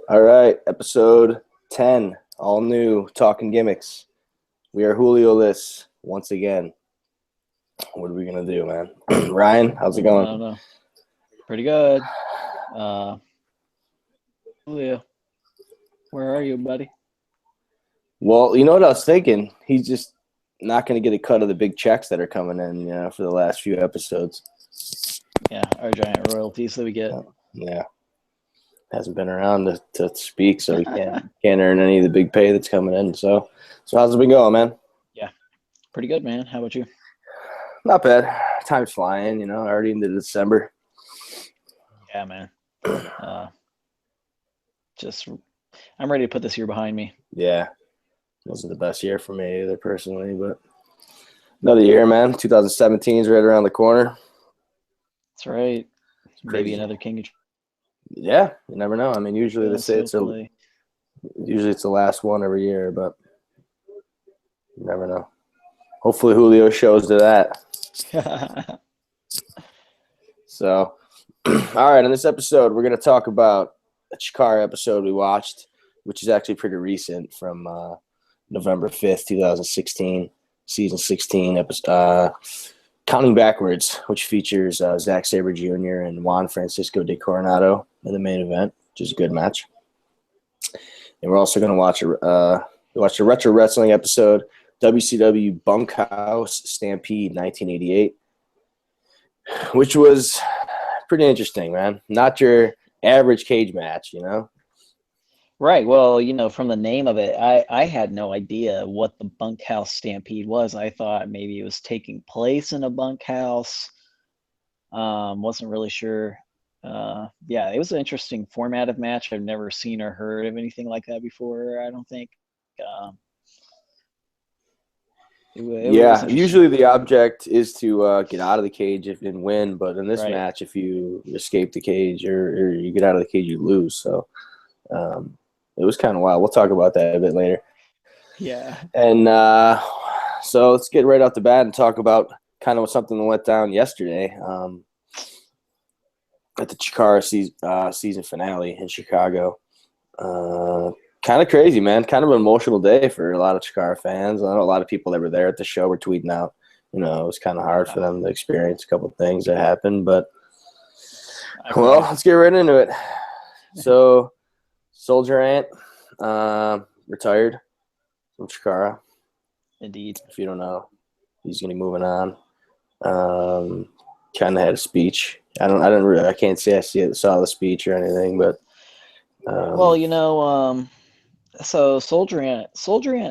All right, episode 10, all new, Talkin Gimmicks. We are Julio-less once again. What are we going to do, man? Ryan, how's it going? I don't know. Pretty good. Julio, where are you, buddy? Well, you know what I was thinking? He's just not going to get a cut of the big checks that are coming in, for the last few episodes. Yeah, our giant royalties that we get. Yeah. Hasn't been around to speak, so he can't earn any of the big pay that's coming in. So how's it been going, man? Yeah, pretty good, man. How about you? Not bad. Time's flying, already into December. Yeah, man. I'm ready to put this year behind me. Yeah. Wasn't the best year for me either, personally, but another year, man. 2017 is right around the corner. That's right. Maybe another King. Yeah, you never know. I mean, usually they say it's the last one every year, but you never know. Hopefully Julio shows to that. So, all right, in this episode, we're going to talk about a Chikara episode we watched, which is actually pretty recent, from November 5th, 2016, season 16, episode, Counting Backwards, which features Zack Sabre Jr. and Juan Francisco de Coronado in the main event, which is a good match. And we're also going to watch a retro wrestling episode, WCW Bunkhouse Stampede 1988, which was pretty interesting, man. Not your average cage match, Right. Well, from the name of it, I had no idea what the Bunkhouse Stampede was. I thought maybe it was taking place in a bunkhouse. Wasn't really sure. Yeah, it was an interesting format of match. I've never seen or heard of anything like that before, I don't think. Usually the object is to get out of the cage and win, but in this match, if you escape the cage or you get out of the cage, you lose. So it was kind of wild. We'll talk about that a bit later. Yeah. And so let's get right off the bat and talk about kind of something that went down yesterday at the Chikara season finale in Chicago. Kind of crazy, man. Kind of an emotional day for a lot of Chikara fans. I know a lot of people that were there at the show were tweeting out. It was kind of hard for them to experience a couple of things that happened. But, well, let's get right into it. So, Soldier Ant retired from Chikara. Indeed. If you don't know, he's going to be moving on. Kind of had a speech. I can't say I saw the speech or anything, but. So Soldier Ant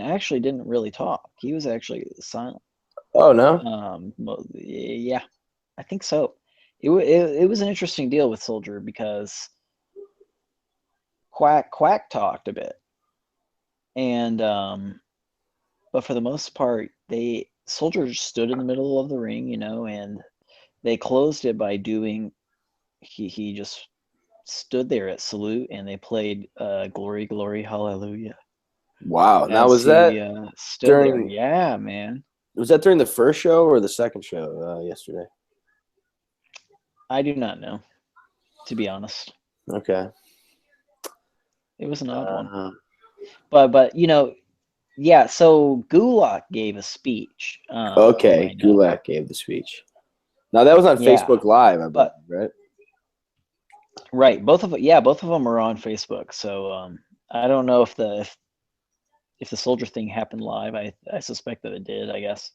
actually didn't really talk. He was actually silent. Oh no. Yeah, I think so. It was an interesting deal with Soldier because Quack talked a bit, and but for the most part, Soldier just stood in the middle of the ring, and they closed it by doing. He just stood there at salute, and they played "Glory, Glory, Hallelujah." Wow! Now was that during? There. Yeah, man. Was that during the first show or the second show yesterday? I do not know, to be honest. Okay. It was an odd one, but yeah. So Gulak gave a speech. Okay, Gulak gave the speech. Now that was on Facebook Live, I believe, right? Right, both of them are on Facebook. So I don't know if the Soldier thing happened live. I suspect that it did, I guess.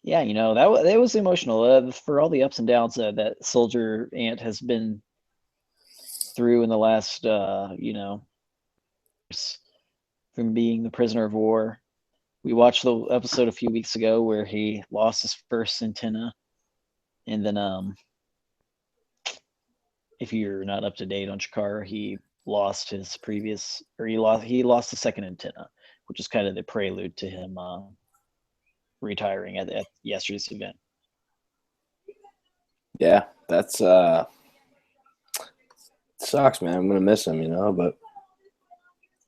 Yeah, that was emotional for all the ups and downs that Soldier Ant has been through in the last from being the prisoner of war. We watched the episode a few weeks ago where he lost his first antenna. And then, if you're not up to date on Chikara, he lost his he lost the second antenna, which is kind of the prelude to him retiring at yesterday's event. Yeah, that's sucks, man. I'm gonna miss him, but.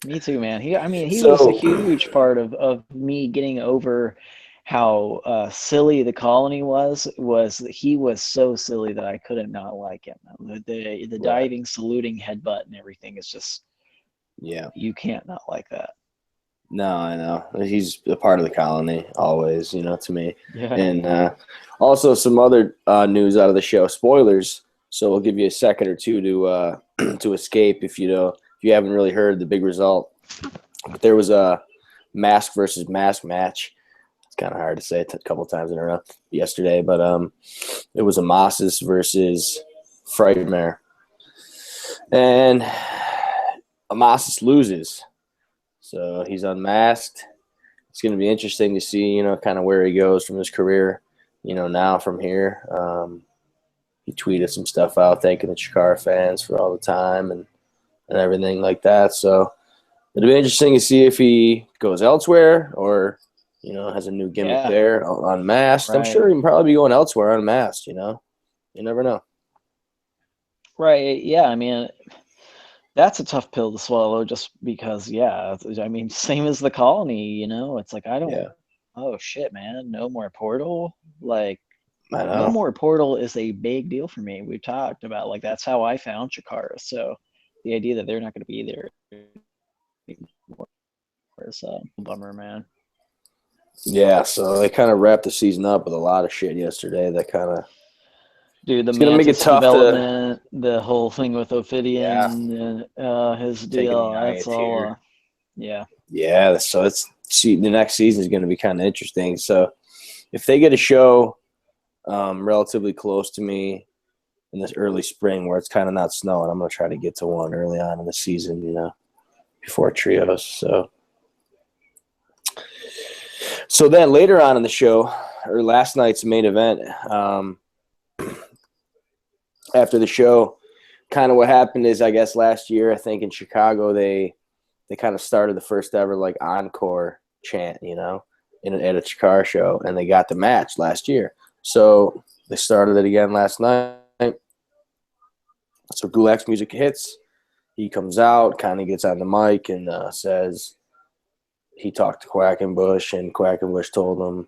Me too, man. He was a huge part of me getting over how silly the Colony was he was so silly that I couldn't not like him. The diving, saluting, headbutt, and everything is just you can't not like that. No, I know. He's a part of the Colony always, to me. Yeah. And also some other news out of the show. Spoilers. So we'll give you a second or two to escape if you haven't really heard the big result. But there was a mask versus mask match. It's kind of hard to say it a couple times in a row yesterday, but it was Amasis versus Frightmare. And Amasis loses. So he's unmasked. It's going to be interesting to see, kind of where he goes from his career, now from here. He tweeted some stuff out thanking the Chikara fans for all the time and everything like that. So it'll be interesting to see if he goes elsewhere or, has a new gimmick there, unmasked. Right. I'm sure he can probably be going elsewhere unmasked, You never know. Right. Yeah. I mean, that's a tough pill to swallow just because, I mean, same as the Colony, it's like, oh shit, man, no more Portal. Like, no more Portal is a big deal for me. We've talked about, like, that's how I found Chikara. So the idea that they're not going to be there is a bummer, man. Yeah, so they kind of wrapped the season up with a lot of shit yesterday. That kind of, dude, the gonna make it tough development, the whole thing with Ophidian, his deal. That's all. Yeah. So the next season is going to be kind of interesting. So if they get a show relatively close to me in this early spring where it's kind of not snowing, I'm going to try to get to one early on in the season, before trios. So then later on in the show, or last night's main event, after the show, kind of what happened is, I guess last year, I think in Chicago, they kind of started the first ever like encore chant, at a Chikara show, and they got the match last year. So they started it again last night. So Gulak's music hits. He comes out, kind of gets on the mic and says he talked to Quackenbush, and Quackenbush told him,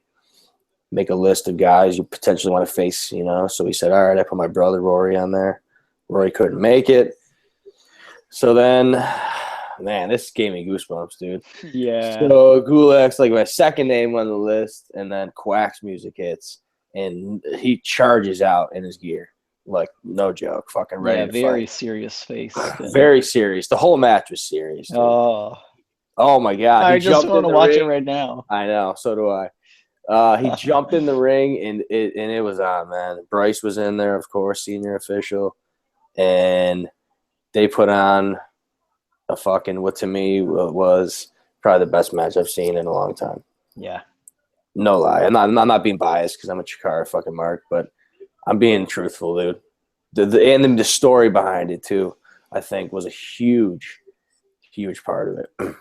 make a list of guys you potentially want to face, So he said, all right, I put my brother Rory on there. Rory couldn't make it. So then, man, this gave me goosebumps, dude. Yeah. So Gulak's like my second name on the list, and then Quack's music hits, and he charges out in his gear. Like, no joke, fucking ready to very fight. Serious face. Very serious. The whole match was serious, dude. Oh my God. I just want to watch it right now. I know, so do I. He jumped in the ring, and it was on, man. Bryce was in there, of course, senior official, and they put on a fucking, what to me was probably the best match I've seen in a long time. Yeah. No lie. I'm not being biased because I'm a Chikara fucking mark, but I'm being truthful, dude. And the story behind it, too, I think was a huge, huge part of it.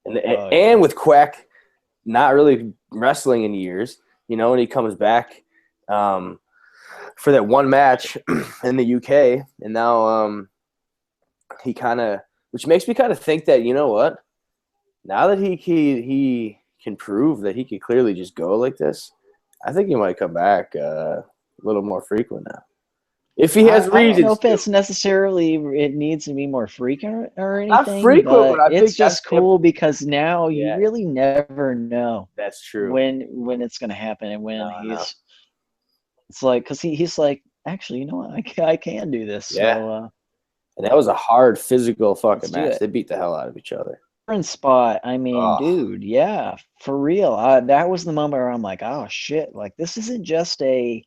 And with Quack not really wrestling in years, when he comes back for that one match in the UK, and now he kind of, which makes me kind of think that, you know what, now that he can prove that he could clearly just go like this, I think he might come back a little more frequent now. If he has reasons. I don't know if it's necessarily it needs to be more frequent or anything. Not frequent, but I think it's just cool because now you really never know. That's true. When it's going to happen and when it's like, because he's like, actually, you know what, I can do this. Yeah. So, and that was a hard physical fucking match. They beat the hell out of each other. Spot. I mean, dude, yeah, for real. That was the moment where I'm like, oh shit, like this isn't just a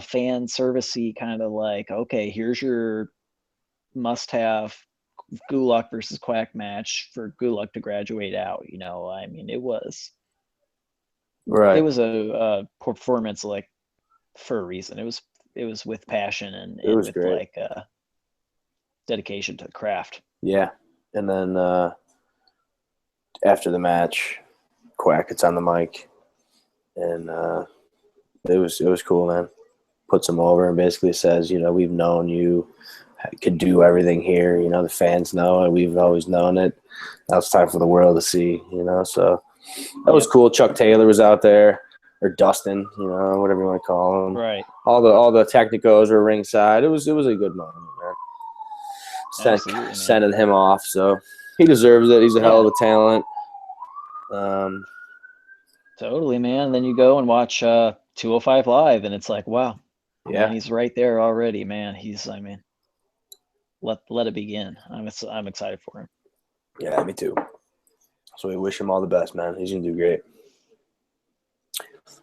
fan servicey kind of like, okay, here's your must-have Gulak versus Quack match for Gulak to graduate out. I mean, it was right. It was a performance like for a reason. It was with passion and with great. Like dedication to the craft. Yeah, and then after the match, Quack gets on the mic, and it was cool, man. Puts him over and basically says, we've known you could do everything here. The fans know it. We've always known it. Now it's time for the world to see, So that was cool. Chuck Taylor was out there. or Dustin, whatever you want to call him. Right. All the technicos were ringside. It was a good moment, man. Absolutely, man. Sending him off, so he deserves it. He's a hell of a talent. Totally, man. Then you go and watch 205 Live, and it's like, wow, yeah, man, he's right there already, man. Let it begin. I'm excited for him. Yeah, me too. So we wish him all the best, man. He's gonna do great.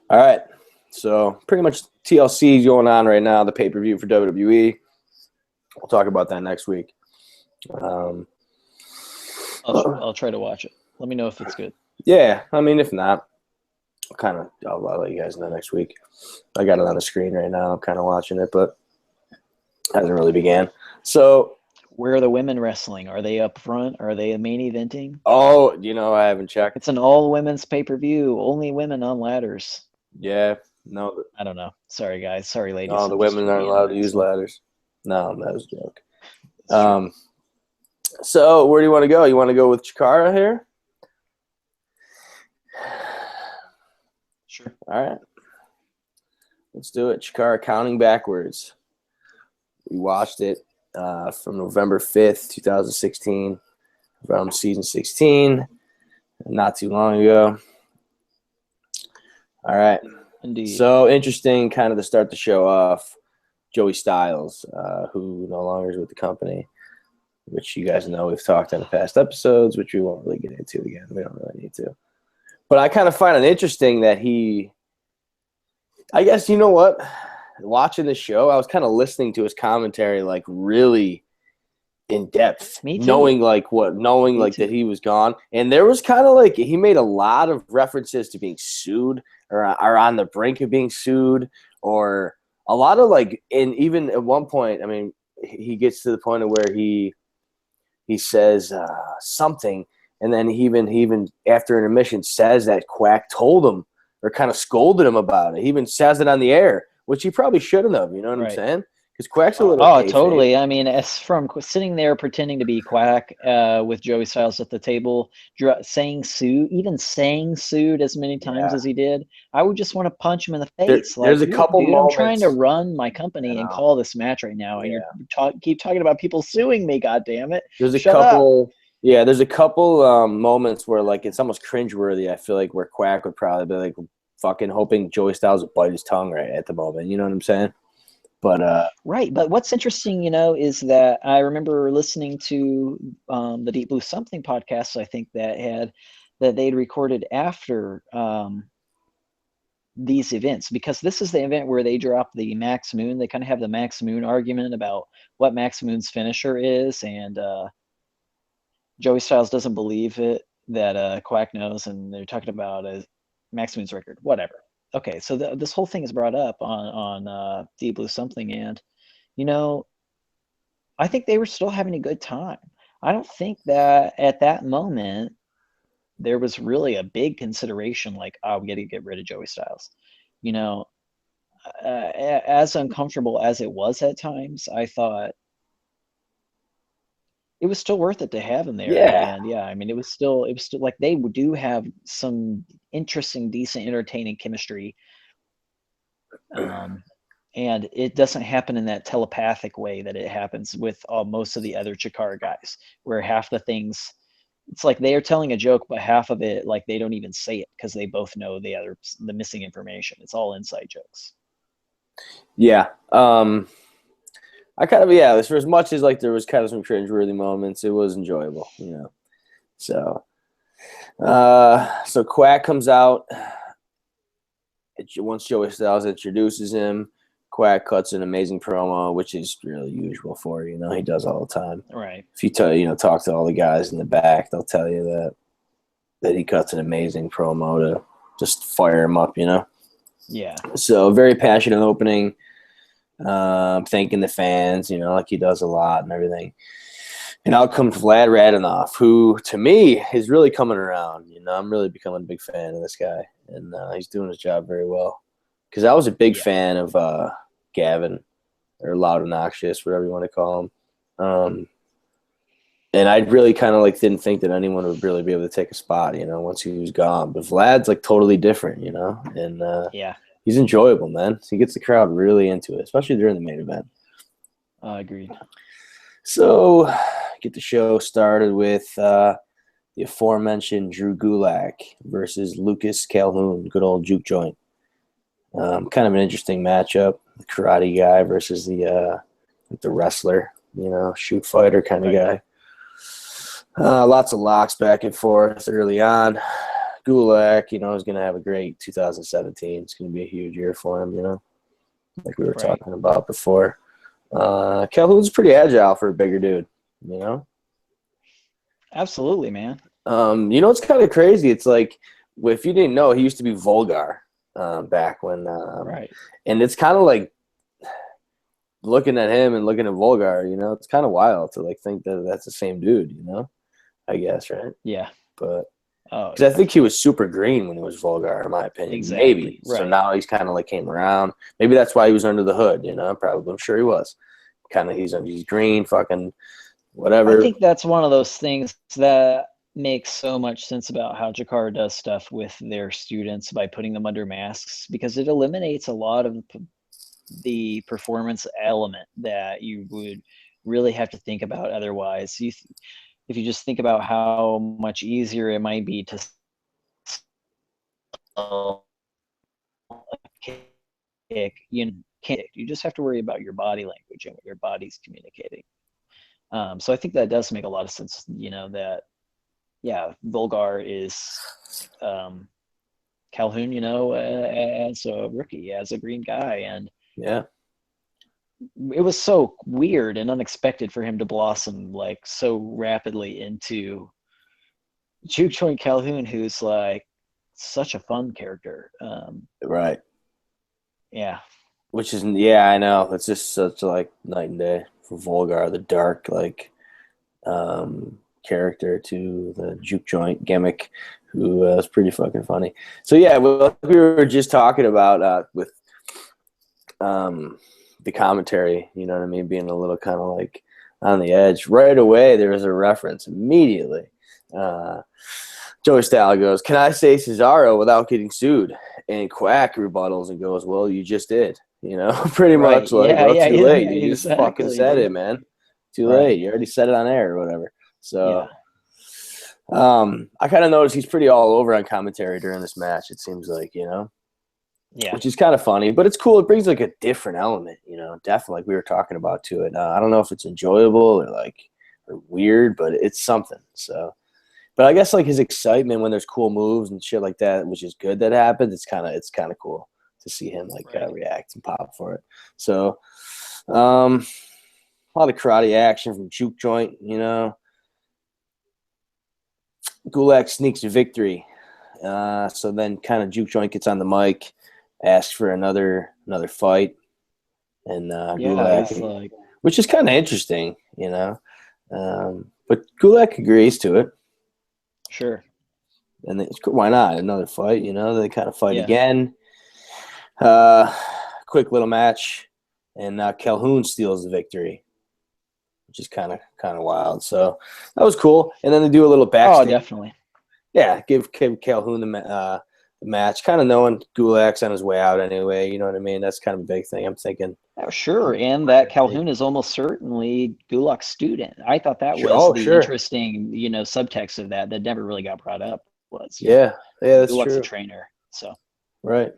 All right, so pretty much TLC is going on right now. The pay-per-view for WWE. We'll talk about that next week. I'll try to watch it. Let me know if it's good. Yeah, I mean, if not, I'll let you guys know next week. I got it on the screen right now. I'm kind of watching it, but hasn't really began. So, where are the women wrestling? Are they up front? Are they main eventing? Oh, I haven't checked. It's an all women's pay-per-view. Only women on ladders. Yeah, no. I don't know. Sorry, guys. Sorry, ladies. No, the women aren't allowed to use ladders. No, that was a joke. So where do you want to go? You want to go with Chikara here? Sure. All right. Let's do it. Chikara Counting Backwards. We watched it from November 5th, 2016, from season 16, not too long ago. All right. Indeed. So interesting kind of to start the show off, Joey Styles, who no longer is with the company, which you guys know we've talked in the past episodes, which we won't really get into again. We don't really need to. But I kind of find it interesting that I guess, you know what? Watching the show, I was kind of listening to his commentary, like really in depth, Me too. knowing that he was gone. And there was kind of like, he made a lot of references to being sued or on the brink of being sued, or a lot of like, and even at one point, I mean, he gets to the point of where he says something, and then he even after intermission says that Quack told him or kind of scolded him about it. He even says it on the air, which he probably shouldn't have. You know what I'm saying? Because Quack's a little. Oh, totally. I mean, as from sitting there pretending to be Quack with Joey Styles at the table, saying sued as many times as he did, I would just want to punch him in the face. There's a couple moments. I'm trying to run my company and call this match right now, and you keep talking about people suing me. God damn it! There's a couple. Yeah, there's a couple moments where like it's almost cringeworthy. I feel like where Quack would probably be like fucking hoping Joey Styles would bite his tongue right at the moment. You know what I'm saying? But right. But what's interesting, is that I remember listening to the Deep Blue Something podcast. I think that they'd recorded after these events, because this is the event where they drop the Max Moon. They kind of have the Max Moon argument about what Max Moon's finisher is, and Joey Styles doesn't believe it that Quack knows, and they're talking about Max Moon's record, whatever. Okay, so this whole thing is brought up on Deep Blue Something, and I think they were still having a good time. I don't think that at that moment there was really a big consideration like, oh, we got to get rid of Joey Styles. As uncomfortable as it was at times, I thought it was still worth it to have him there. Yeah. And I mean, it was still like they do have some interesting, decent, entertaining chemistry. And it doesn't happen in that telepathic way that it happens with most of the other Chikara guys, where half the things, it's like they are telling a joke, but half of it, like they don't even say it because they both know the missing information. It's all inside jokes. Yeah. I kind of, for as much as like there was kind of some cringeworthy moments, it was enjoyable, So, so Quack comes out. Once Joey Styles introduces him, Quack cuts an amazing promo, which is really usual for he does all the time. Right. If you talk to all the guys in the back, they'll tell you that he cuts an amazing promo to just fire him up, Yeah. So very passionate opening. Thanking the fans, like he does a lot and everything. And out comes Vlad Radinoff, who to me is really coming around. I'm really becoming a big fan of this guy, and he's doing his job very well. Because I was a big fan of Gavin, or Loud and Noxious, whatever you want to call him. And I really kind of like didn't think that anyone would really be able to take a spot, you know, once he was gone. But Vlad's like totally different, you know, and Yeah, he's enjoyable, man. He gets the crowd really into it, especially during the main event. agreed. So get the show started with the aforementioned Drew Gulak versus Lucas Calhoun, good old juke joint. Kind of an interesting matchup. The karate guy versus the wrestler, you know, shoot fighter kind of guy. Lots of locks back and forth early on. Gulak, you know, is going to have a great 2017. It's going to be a huge year for him, you know, like we were talking about before. Calhoun's pretty agile for a bigger dude, you know? Absolutely, man. You know, it's kind of crazy. It's like, if you didn't know, he used to be Volgar back when, and it's kind of like looking at him and looking at Volgar, you know, it's kind of wild to like think that that's the same dude, you know, I guess, right? Yeah. But because I think he was super green when he was Volgar, in my opinion. Exactly. Maybe. Right. So now he's kind of like came around. Maybe that's why he was under the hood, you know, probably. I'm sure he was. Kind of, he's green, fucking whatever. I think that's one of those things that makes so much sense about how Chikara does stuff with their students by putting them under masks, because it eliminates a lot of the performance element that you would really have to think about otherwise. If you just think about how much easier it might be to sell a kick, you just have to worry about your body language and what your body's communicating. So I think that does make a lot of sense, you know, that, yeah, Volgar is Calhoun, you know, as a rookie, as a green guy. And yeah, it was so weird and unexpected for him to blossom like so rapidly into Juke Joint Calhoun, who's like such a fun character. Right. Yeah. Which is, yeah, I know. It's just such like night and day for Volgar, the dark, like, character to the Juke Joint gimmick, who is pretty fucking funny. So, yeah, well, we were just talking about with the commentary, you know what I mean, being a little kind of like on the edge. Right away, there was a reference immediately. Joey Styles goes, "Can I say Cesaro without getting sued?" And Quack rebuttals and goes, "Well, you just did." You know, pretty much like, too late. You exactly, just fucking said it, man. Too late. You already said it on air or whatever. So, I kind of noticed he's pretty all over on commentary during this match, it seems like, you know? Yeah. Which is kind of funny, but it's cool. It brings like a different element, you know, definitely like we were talking about to it. I don't know if it's enjoyable or weird, but it's something. So, but I guess like his excitement when there's cool moves and shit like that, which is good that happens. It's kind of cool to see him react and pop for it. So, a lot of karate action from Juke Joint, you know. Gulak sneaks a victory. So then kind of Juke Joint gets on the mic, asks for another fight. And Gulak, which is kind of interesting, you know. But Gulak agrees to it. Sure. And why not? Another fight, you know. They kind of fight again. Quick little match. And Calhoun steals the victory, which is kind of wild. So that was cool. And then they do a little backstage. Oh, definitely. Yeah, give Calhoun the match, kind of knowing Gulak's on his way out anyway. You know what I mean? That's kind of a big thing, I'm thinking. Oh, sure, and that Calhoun is almost certainly Gulak's student. I thought that was the interesting, you know, subtext of that never really got brought up. Was that's Gulak's true. a trainer, so right.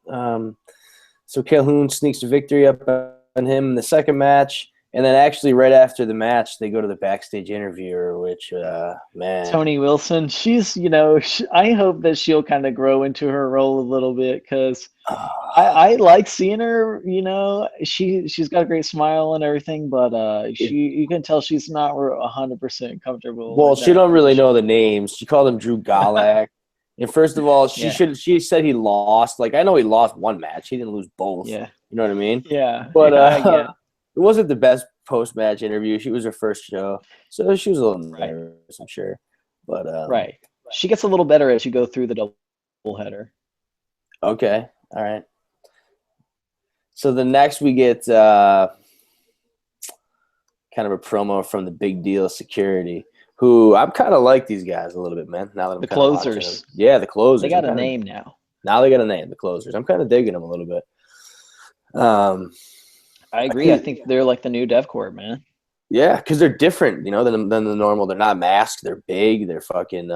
So Calhoun sneaks a victory up on him in the second match. And then actually right after the match, they go to the backstage interviewer, which, man. Tony Wilson, she's, you know, I hope that she'll kind of grow into her role a little bit, because I like seeing her, you know, she's got a great smile and everything, but you can tell she's not 100% comfortable. Well, she don't really know the names. She called him Drew Gulak. And first of all, she said he lost. Like, I know he lost one match. He didn't lose both. Yeah. You know what I mean? Yeah. But it wasn't the best post-match interview. She was her first show, so she was a little nervous, I'm sure. But she gets a little better as you go through the double header. Okay, all right. So the next we get kind of a promo from the Big Deal Security, who I'm kind of like these guys a little bit, man. Now that I'm The kind of watching them. Closers. Yeah, the Closers. They got a name now. Now they got a name, the Closers. I'm kind of digging them a little bit. I agree. I think they're like the new DevCorp, man. Yeah, because they're different, than the normal. They're not masked. They're big. They're fucking.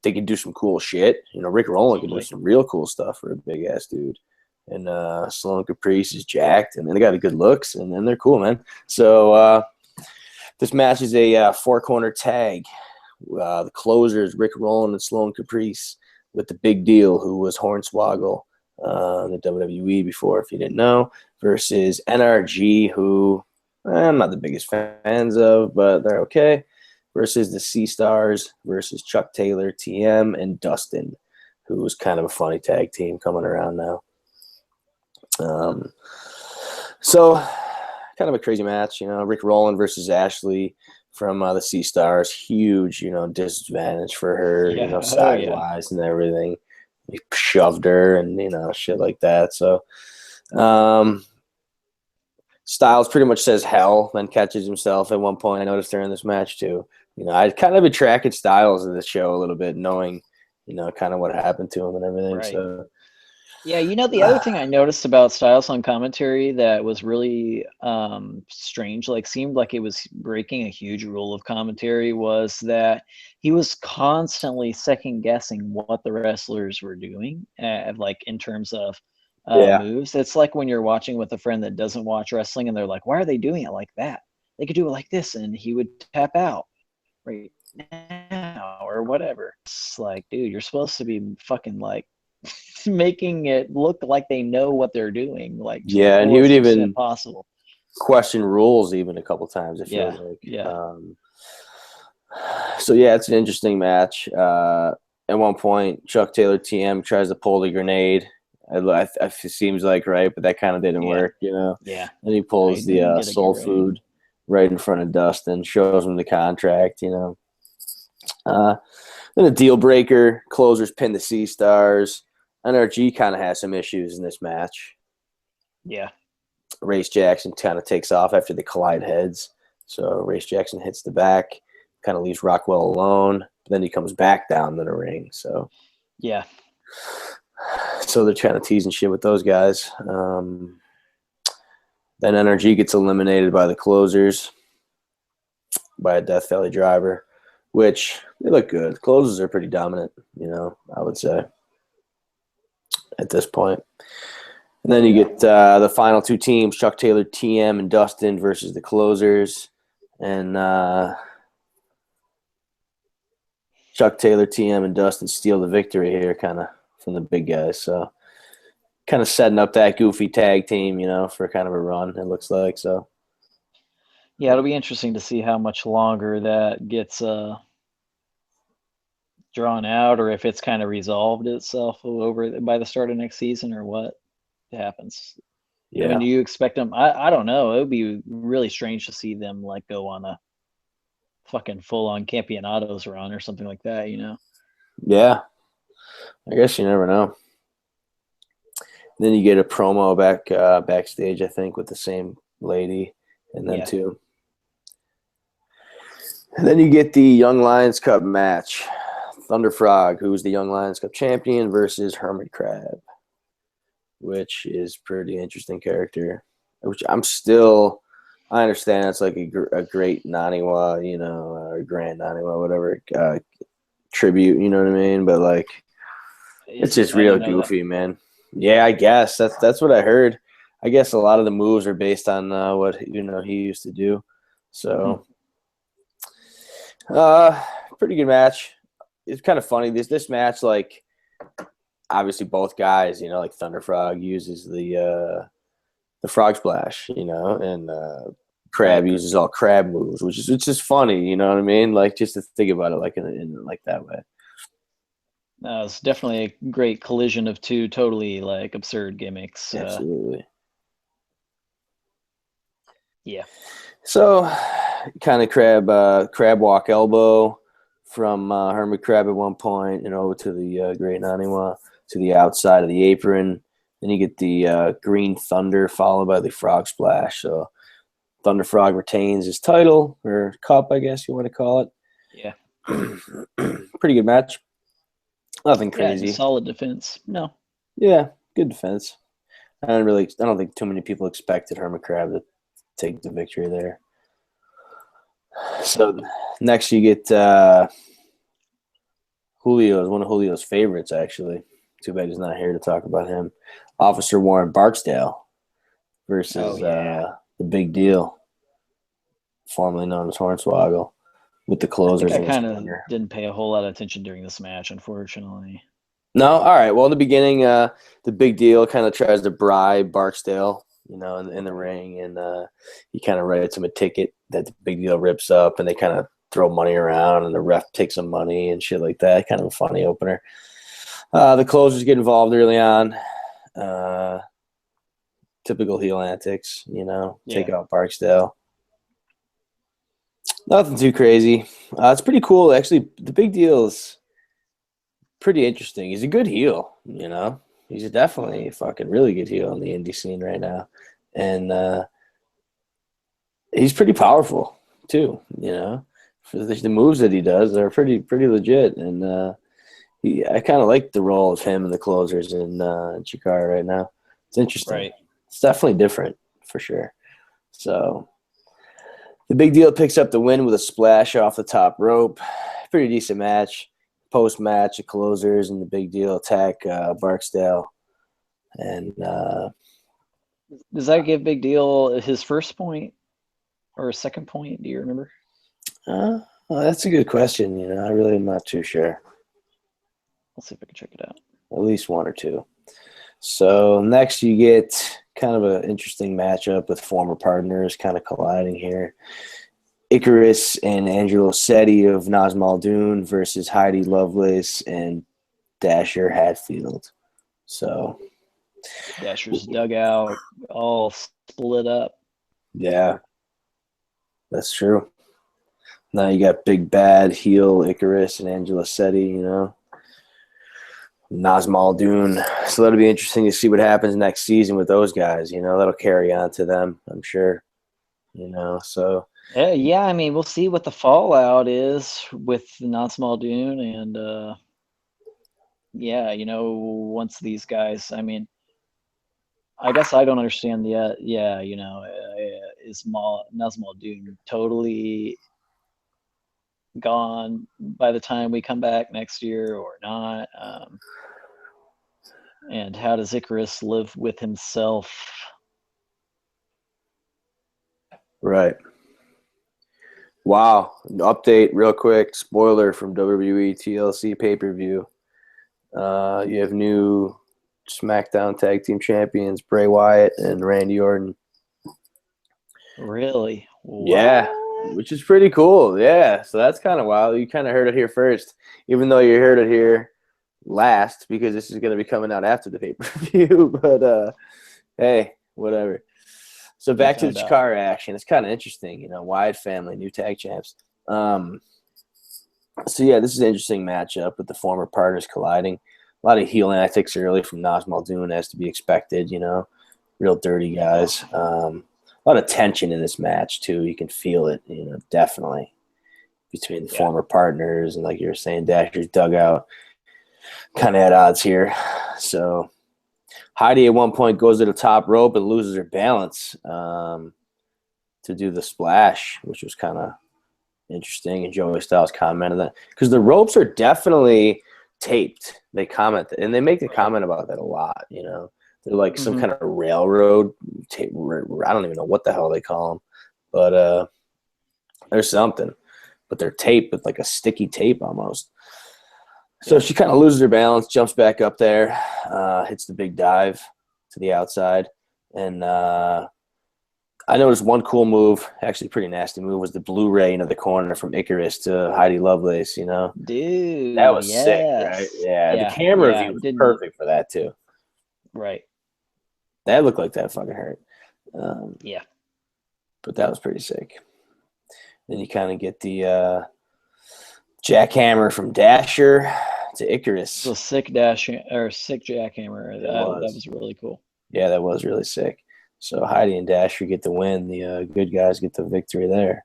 They can do some cool shit. Rick Rowland can do some real cool stuff for a big ass dude. And Sloan Caprice is jacked, and they got good looks, and they're cool, man. So this match is a 4-corner tag. The Closers, Rick Rowland and Sloan Caprice, with the Big Deal, who was Hornswoggle in the WWE before, if you didn't know, versus NRG, who I'm not the biggest fans of, but they're okay, versus the Sea Stars, versus Chuck Taylor, TM, and Dustin, who was kind of a funny tag team coming around now. So kind of a crazy match, Rick Rowland versus Ashley from the Sea Stars. Huge, disadvantage for her, size-wise and everything. He shoved her and, shit like that. So Styles pretty much says hell, then catches himself at one point. I noticed during this match too. I kind of been tracking Styles in the show a little bit, knowing, kind of what happened to him and everything. Right. So yeah, the other thing I noticed about Styles on commentary that was really strange, seemed like it was breaking a huge rule of commentary, was that he was constantly second guessing what the wrestlers were doing, in terms of moves. It's like when you're watching with a friend that doesn't watch wrestling and they're like, why are they doing it like that? They could do it like this, and he would tap out right now or whatever. It's like, dude, you're supposed to be fucking making it look like they know what they're doing. Yeah, and he would even possible question rules even a couple times, it feels like. Yeah. So yeah, it's an interesting match. At one point, Chuck Taylor TM tries to pull the grenade. It seems like, right, but that kind of didn't work, Yeah. And he pulls the soul food right in front of Dustin, shows him the contract, Then a deal breaker, Closers pin the Sea Stars. NRG kind of has some issues in this match. Yeah. Race Jackson kind of takes off after they collide heads. So Race Jackson hits the back, kind of leaves Rockwell alone. But then he comes back down to the ring. So yeah. So they're kind of teasing shit with those guys. Then NRG gets eliminated by the Closers, by a Death Valley driver, which they look good. Closers are pretty dominant, I would say, at this point. And then you get the final two teams, Chuck Taylor, TM, and Dustin versus the Closers. And Chuck Taylor, TM, and Dustin steal the victory here kind of from the big guys. So kind of setting up that goofy tag team, for kind of a run, it looks like. So yeah, it'll be interesting to see how much longer that gets drawn out, or if it's kind of resolved itself over by the start of next season, or what happens. Yeah. I mean, do you expect them? I don't know. It would be really strange to see them go on a fucking full-on Campeonatos run or something like that, Yeah. I guess you never know. Then you get a promo backstage, I think, with the same lady and then two. And then you get the Young Lions Cup match. Thunder Frog, who's the Young Lions Cup champion, versus Hermit Crab, which is pretty interesting character. Which I understand it's like a great Naniwa, or Grand Naniwa, whatever, tribute, you know what I mean? But it's just real goofy, man. Yeah, I guess that's what I heard. I guess a lot of the moves are based on what he used to do. So, pretty good match. It's kind of funny. This match, obviously both guys, Thunder Frog uses the frog splash, and Crab uses all crab moves, which is funny, you know what I mean? Just to think about it in that way. It's definitely a great collision of two totally absurd gimmicks. Absolutely. Yeah. So, kind of crab walk elbow from Hermit Crab at one point, over to the Great Naniwa, to the outside of the apron. Then you get the Green Thunder followed by the Frog Splash. So Thunder Frog retains his title, or cup, I guess you want to call it. Yeah. Pretty good match. Nothing Yeah, crazy. solid defense. No. Yeah, good defense. I don't think too many people expected Hermit Crab to take the victory there. So next you get Julio, one of Julio's favorites, actually. Too bad he's not here to talk about him. Officer Warren Barksdale versus the Big Deal, formerly known as Hornswoggle, with the closers. I kind of didn't pay a whole lot of attention during this match, unfortunately. No, all right. Well, in the beginning, the Big Deal kind of tries to bribe Barksdale, in the ring, and he kind of writes him a ticket that the Big Deal rips up, and they kind of throw money around, and the ref takes some money and shit like that. Kind of a funny opener. The closers get involved early on. Typical heel antics, take out Barksdale. Nothing too crazy. It's pretty cool. Actually, the Big Deal is pretty interesting. He's a good heel, He's definitely a fucking really good heel in the indie scene right now. And he's pretty powerful, too, For the moves that he does are pretty legit. And I kind of like the role of him and the closers in Chikara right now. It's interesting. Right. It's definitely different, for sure. So the Big Deal picks up the win with a splash off the top rope. Pretty decent match. Post-match, the closers and the Big Deal attack Barksdale. And does that give Big Deal his first point or second point? Do you remember? Well, that's a good question. I really am not too sure. I'll see if I can check it out. At least one or two. So next you get kind of an interesting matchup with former partners kind of colliding here. Icarus and Angelo Setti of Naz Muldoon versus Heidi Lovelace and Dasher Hatfield. So Dasher's dugout all split up. Yeah, that's true. Now you got big bad heel Icarus and Angelo Setti, Naz Muldoon. So that'll be interesting to see what happens next season with those guys. That'll carry on to them, I'm sure. So yeah. I mean, we'll see what the fallout is with Naz Muldoon, and once these guys. I mean, I guess I don't understand yet. Yeah, is Naz Muldoon totally gone by the time we come back next year or not? And how does Icarus live with himself? Right. Wow. Update real quick. Spoiler from WWE TLC pay-per-view. You have new SmackDown Tag Team Champions Bray Wyatt and Randy Orton. Really? Yeah. Which is pretty cool. Yeah. So that's kind of wild. You kind of heard it here first, even though you heard it here last, because this is going to be coming out after the pay-per-view. But hey, whatever. So back to the Chikara action. It's kind of interesting, Wyatt family, new tag champs. So yeah, this is an interesting matchup with the former partners colliding. A lot of heel antics early from Naz Muldoon, as to be expected, real dirty guys. A lot of tension in this match too. You can feel it, definitely between the former partners and, like you were saying, Dasher's dugout kind of at odds here. So Heidi at one point goes to the top rope and loses her balance to do the splash, which was kind of interesting. And Joey Styles commented that because the ropes are definitely taped. They comment, and they make the comment about that a lot. They're like some kind of railroad tape. I don't even know what the hell they call them, but there's something. But they're taped with like a sticky tape almost. So she kind of loses her balance, jumps back up there, hits the big dive to the outside. And I noticed one cool move, actually pretty nasty move, was the Blu-ray into the corner from Icarus to Heidi Lovelace, Dude. That was sick, right? Yeah, the camera view was perfect for that, too. Right. That looked like that fucking hurt. Yeah. But that was pretty sick. Then you kind of get the jackhammer from Dasher to Icarus. So sick jackhammer. That was really cool. Yeah, that was really sick. So Heidi and Dasher get the win. The good guys get the victory there,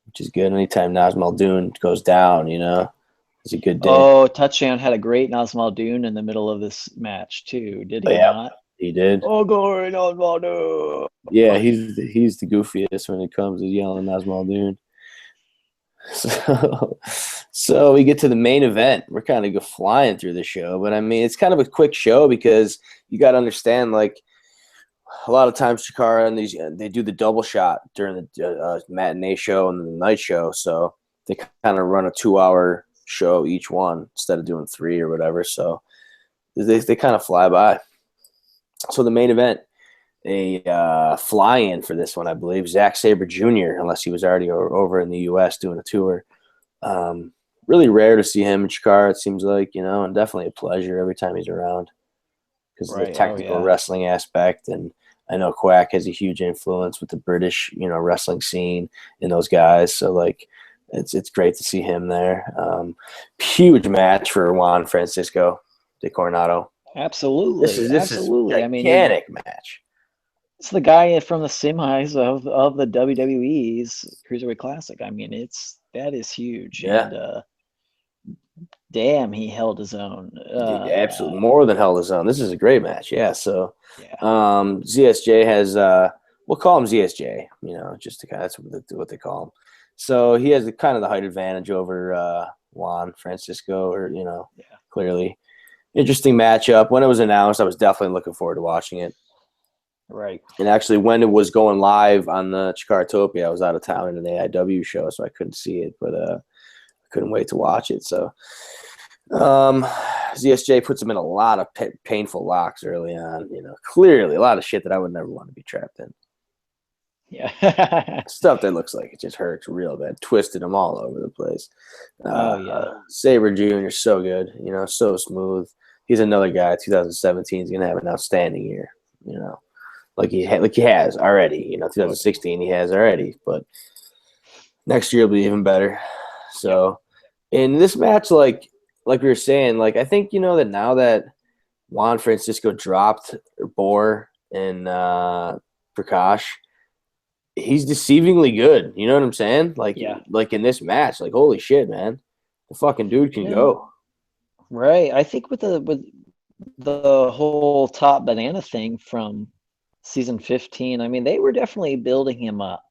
which is good. Anytime Naz Muldoon goes down, it's a good day. Oh, Touchdown had a great Naz Muldoon in the middle of this match too, did he not? He did. Oh, glory, Naz Muldoon. Yeah, he's the goofiest when it comes to yelling Naz Muldoon. So we get to the main event. We're kind of flying through the show, but I mean, it's kind of a quick show because you got to understand, like, a lot of times Chikara and they do the double shot during the matinee show and the night show, so they kind of run a 2-hour show each one instead of doing 3 or whatever. So they kind of fly by. So the main event, a fly-in for this one, I believe, Zack Sabre Jr., unless he was already over in the U.S. doing a tour. Really rare to see him in Chikara, it seems like, and definitely a pleasure every time he's around because of the technical wrestling aspect. And I know Quack has a huge influence with the British, wrestling scene and those guys. So, like, it's great to see him there. Huge match for Juan Francisco de Coronado. Absolutely. This is a gigantic match. It's the guy from the semis of the WWE's Cruiserweight Classic. I mean, that is huge. Yeah. And damn, he held his own. Absolutely, more than held his own. This is a great match. Yeah. So, ZSJ has we'll call him ZSJ. Just to that's what they call him. So he has kind of the height advantage over Juan Francisco, clearly. Interesting matchup. When it was announced, I was definitely looking forward to watching it. Right. And actually, when it was going live on the Chikaratopia, I was out of town in an AIW show, so I couldn't see it, but I couldn't wait to watch it. So ZSJ puts him in a lot of painful locks early on. Clearly a lot of shit that I would never want to be trapped in. Yeah. Stuff that looks like it just hurts real bad. Twisted him all over the place. Sabre Jr. is so good, so smooth. He's another guy. 2017 is going to have an outstanding year, like he has already. 2016 he has already, but next year will be even better. So in this match, like we were saying, like I think that now that Juan Francisco dropped Bohr and Prakash, he's deceivingly good. You know what I'm saying? Like in this match, like holy shit, man, the fucking dude can go. Right. I think with the whole top banana thing from season 15, I mean, they were definitely building him up,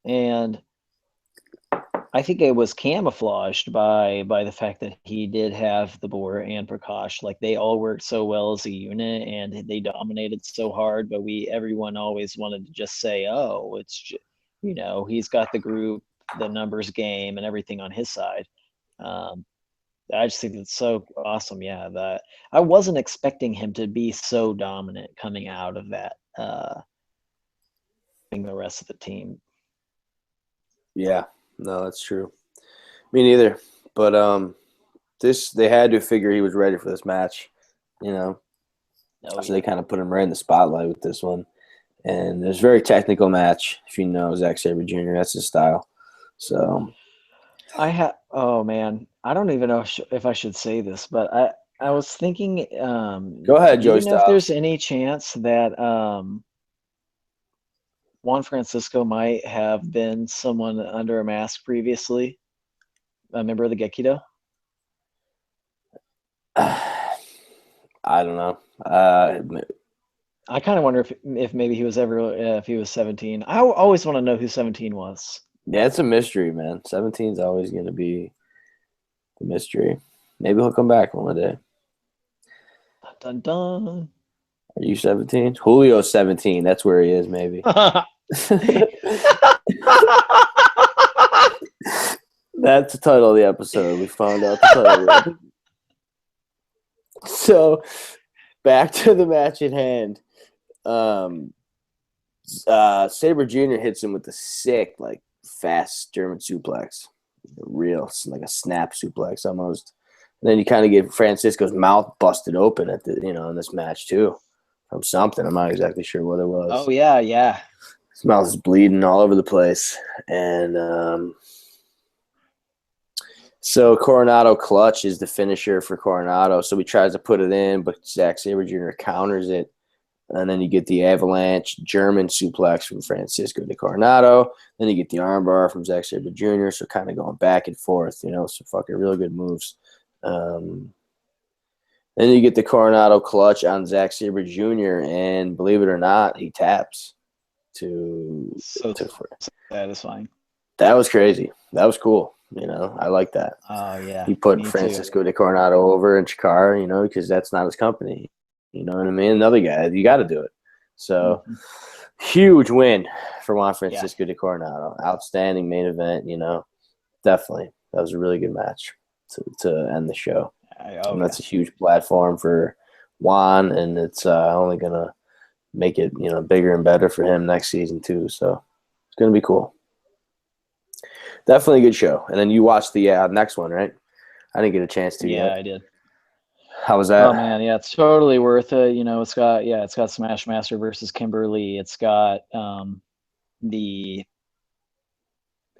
and I think it was camouflaged by the fact that he did have the Bohr and Prakash. Like they all worked so well as a unit, and they dominated so hard. But everyone always wanted to just say, "Oh, it's just, he's got the group, the numbers game, and everything on his side." I just think it's so awesome. Yeah, that I wasn't expecting him to be so dominant coming out of that. The rest of the team. Yeah. No, that's true. Me neither. But they had to figure he was ready for this match, So they kind of put him right in the spotlight with this one. And it was a very technical match, if you know Zack Sabre Jr. That's his style. So oh man, I don't even know if I should say this, but I was thinking go ahead, Joey. Do you know if there's any chance that Juan Francisco might have been someone under a mask previously, a member of the Gekido? I don't know. I kind of wonder if maybe he was if he was 17. I always want to know who 17 was. Yeah, it's a mystery, man. 17 is always going to be the mystery. Maybe he'll come back one day. Dun, dun, dun. Are you 17? Julio's 17. That's where he is, maybe. That's the title of the episode. We found out the title. So, back to the match at hand. Sabre Jr. hits him with the sick, like, fast German suplex. Like a snap suplex almost. And then you kind of get Francisco's mouth busted open at the, in this match too. From something. I'm not exactly sure what it was. Oh, yeah. His mouth is bleeding all over the place. And so Coronado clutch is the finisher for Coronado. So he tries to put it in, but Zack Sabre Jr. counters it And then you get the avalanche German suplex from Francisco de Coronado. Then you get the armbar from Zack Sabre Jr. So kind of going back and forth, you know, some fucking really good moves. Then you get the Coronado clutch on Zack Sabre Jr. And believe it or not, he taps to satisfying. That was crazy. That was cool. You know, I like that. Oh yeah. He put Francisco de Coronado over in Chikara, you know, because that's not his company. You know what I mean? Another guy, you got to do it. So, huge win for Juan Francisco de Coronado. Outstanding main event, you know. Definitely. That was a really good match to end the show. And that's a huge platform for Juan, and it's only going to make it, you know, bigger and better for him next season too. So, it's going to be cool. Definitely a good show. And then you watched the next one, right? I didn't get a chance to yet. Yeah, I did. How was that? Oh man, yeah, it's totally worth it. You know, it's got Smash Master versus Kimberly. It's got the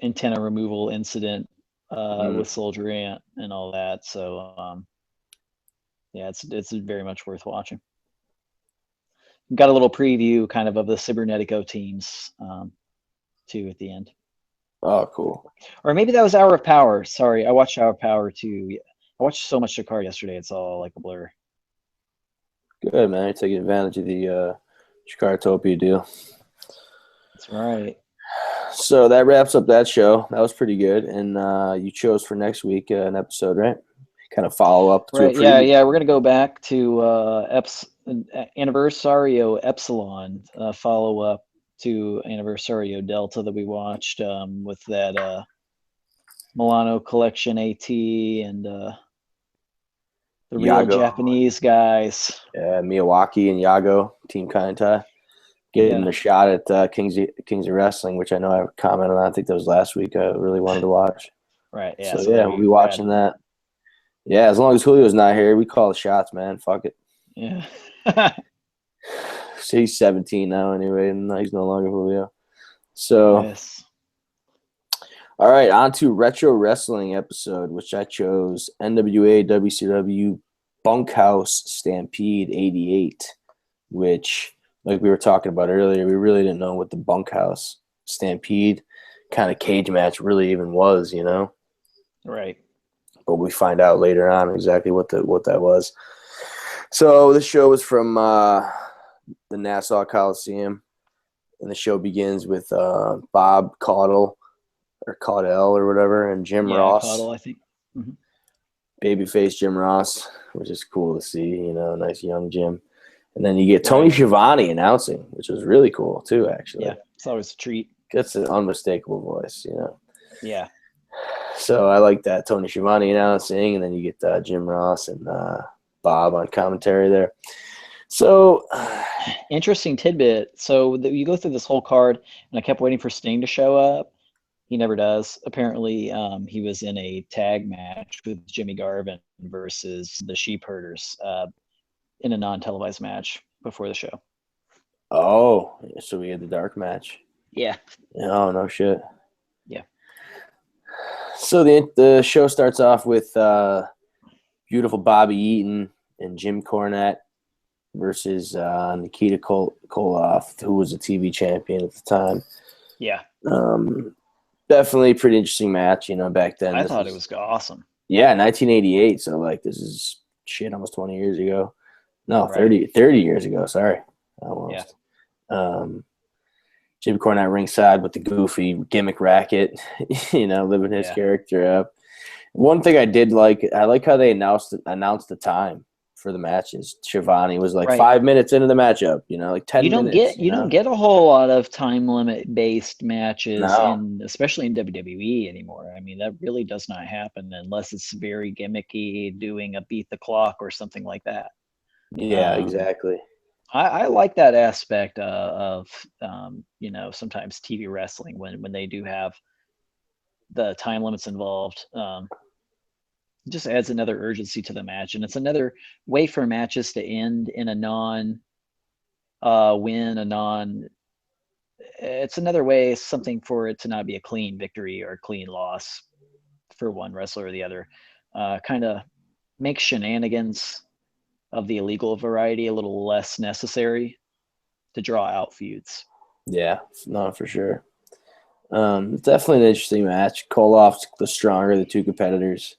antenna removal incident with Soldier Ant and all that. So yeah, it's very much worth watching. Got a little preview kind of the Cybernetico teams too at the end. Oh, cool. Or maybe that was Hour of Power. Sorry, I watched Hour of Power too. I watched so much Chikara yesterday, it's all like a blur. Good, man. You're taking advantage of the Chikartopia deal. That's right. So that wraps up that show. That was pretty good. And you chose for next week an episode, right? Kind of follow up to right. a preview. Yeah. We're going to go back to Anniversario Epsilon, follow up to Anniversario Delta that we watched with that Milano Collection AT and the real Japanese guys. Yeah, Miyawaki and Yago, Team Kaintai, getting a shot at Kings of Wrestling, which I know I commented on. I think that was last week. I really wanted to watch. Right, yeah. So yeah, we'll be watching that. Yeah, as long as Julio's not here, we call the shots, man. Fuck it. Yeah. He's 17 now anyway, and he's no longer Julio. So, yes. All right, on to Retro Wrestling episode, which I chose NWA WCW Bunkhouse Stampede 88, which, like we were talking about earlier, we really didn't know what the Bunkhouse Stampede kind of cage match really even was, you know? Right. But we find out later on exactly what that was. So this show was from the Nassau Coliseum, and the show begins with Bob Caudle or whatever, and Jim Ross. Caudle, I think. Mm-hmm. Babyface Jim Ross, which is cool to see, you know, nice young Jim. And then you get Tony Schiavone announcing, which was really cool too, actually. Yeah, it's always a treat. Gets an unmistakable voice, you know. Yeah. So I like that, Tony Schiavone announcing, and then you get Jim Ross and Bob on commentary there. So, interesting tidbit. So you go through this whole card, and I kept waiting for Sting to show up. He never does. Apparently, he was in a tag match with Jimmy Garvin versus the Sheep Herders in a non-televised match before the show. Oh, so we had the dark match. Yeah. Oh, no shit. Yeah. So the show starts off with beautiful Bobby Eaton and Jim Cornette versus Nikita Koloff, who was a TV champion at the time. Yeah. Definitely a pretty interesting match, you know, back then. I thought it was awesome. Yeah, 1988. So, like, this is almost 20 years ago. No, right. 30 years ago. Sorry. Almost. Yeah. Jim Cornette ringside with the goofy gimmick racket, you know, living his character up. One thing I did like, I like how they announced the time for the matches. Schiavone was like 5 minutes into the matchup, you know, like 10 minutes. You don't get a whole lot of time limit based matches, especially in WWE anymore. I mean, that really does not happen unless it's very gimmicky, doing a beat the clock or something like that. Yeah, exactly. I like that aspect of you know, sometimes TV wrestling when they do have the time limits involved. It just adds another urgency to the match, and it's another way for matches to end in a it's another way, something for it to not be a clean victory or a clean loss for one wrestler or the other. Kind of makes shenanigans of the illegal variety a little less necessary. to draw out feuds. Yeah, no, for sure. Definitely an interesting match. Koloff's the stronger of the two competitors.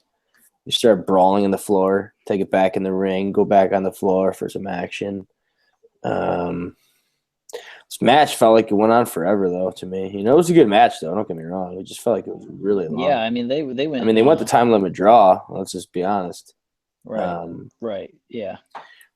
They start brawling on the floor, take it back in the ring, go back on the floor for some action. This match felt like it went on forever, though, to me. It was a good match, though. Don't get me wrong. It just felt like it was really long. Yeah, I mean, they went. They went the time limit draw. Let's just be honest. Right. Right. Yeah.